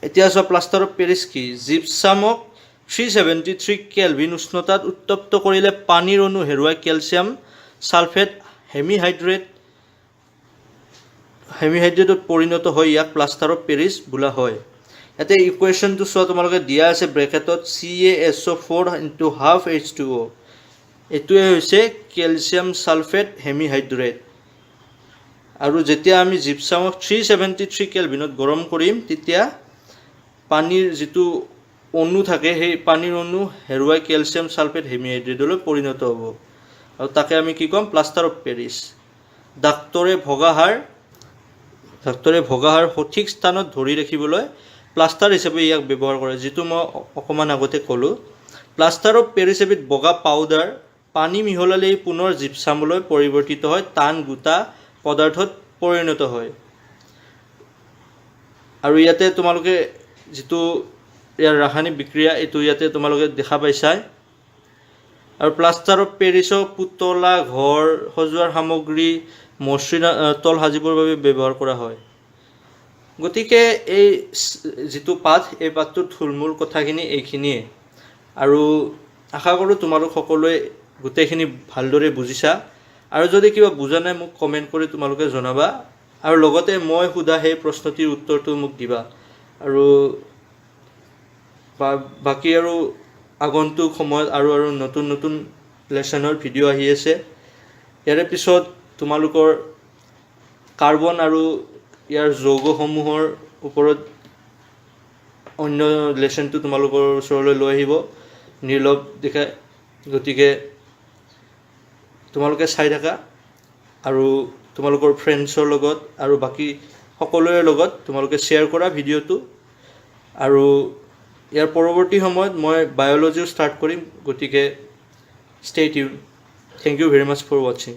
এতিয়া চোৱা প্লাষ্টাৰ অফ পেৰিছ কি? জিপছামক 373 কেলভিন উষ্ণতাত উত্তপ্ত কৰিলে পানীৰ অণু হেৰুৱাই কেলছিয়াম ছালফেট হেমিহাইড্ৰেটত পৰিণত হৈ ইয়াক প্লাষ্টাৰ অফ পেৰিছ বোলা হয়। ইয়াতে ইকুৱেশ্যনটো চোৱা তোমালোকে দিয়া আছে ব্ৰেকেটত CaSO4 × ½ H2O। এইটোৱে হৈছে কেলছিয়াম ছালফেট হেমিহাইড্ৰেট। আৰু যেতিয়া আমি জিপছামক 373 কেলভিনত গৰম কৰিম তেতিয়া পানীৰ যিটো অণু থাকে সেই পানীৰ অণু হেৰুৱাই কেলছিয়াম ছালফেট হেমিহাইড্ৰেটলৈ পৰিণত হ'ব, আৰু তাকে আমি কি ক'ম? Plaster of Paris. ডাক্তৰে ভগা হাড় সঠিক স্থানত ধৰি ৰাখিবলৈ প্লাষ্টাৰ হিচাপে ইয়াক ব্যৱহাৰ কৰে, যিটো মই অকণমান আগতে ক'লোঁ। প্লাষ্টাৰ অফ পেৰিছ এবিধ বগা পাউডাৰ পানী মিহলালেই পুনৰ জিপছামলৈ পৰিৱৰ্তিত হয় টান গোটা পদাৰ্থত পৰিণত হয়। আৰু ইয়াতে তোমালোকে যিটো ইয়াৰ ৰাসায়নিক বিক্ৰিয়া এইটো ইয়াতে তোমালোকে দেখা পাইছাই। আৰু প্লাষ্টাৰ অফ পেৰিছক পুতলা ঘৰ সজোৱাৰ সামগ্ৰী মসৃণ তল সাজিবৰ বাবে ব্যৱহাৰ কৰা হয়। গতিকে এই যিটো পাঠ এই পাঠটোৰ থুলমূল কথাখিনি এইখিনিয়ে। আৰু আশা কৰোঁ তোমালোক সকলোৱে গোটেইখিনি ভালদৰে বুজিছা। আৰু যদি কিবা বুজা নাই মোক কমেণ্ট কৰি তোমালোকে জনাবা। আৰু লগতে মই সোধা সেই প্ৰশ্নটিৰ উত্তৰটো মোক দিবা। আৰু বাকী আৰু আগন্তুক সময়ত আৰু নতুন নতুন লেচনৰ ভিডিঅ' আহি আছে। ইয়াৰে পিছত তোমালোকৰ কাৰ্বন আৰু ইয়াৰ যৌগসমূহৰ ওপৰত অন্য লেচনটো তোমালোকৰ ওচৰলৈ লৈ আহিব নিৰ্লভ দেখাই। গতিকে তোমালোকে চাই থাকা আৰু তোমালোকৰ ফ্ৰেণ্ডছৰ লগত আৰু বাকী সকলোৰে লগত তোমালোকে শ্বেয়াৰ কৰা ভিডিঅ'টো। আৰু ইয়াৰ পৰৱৰ্তী সময়ত মই বায়'লজিও ষ্টাৰ্ট কৰিম। গতিকে stay tune. Thank you very much for ৱাচিং।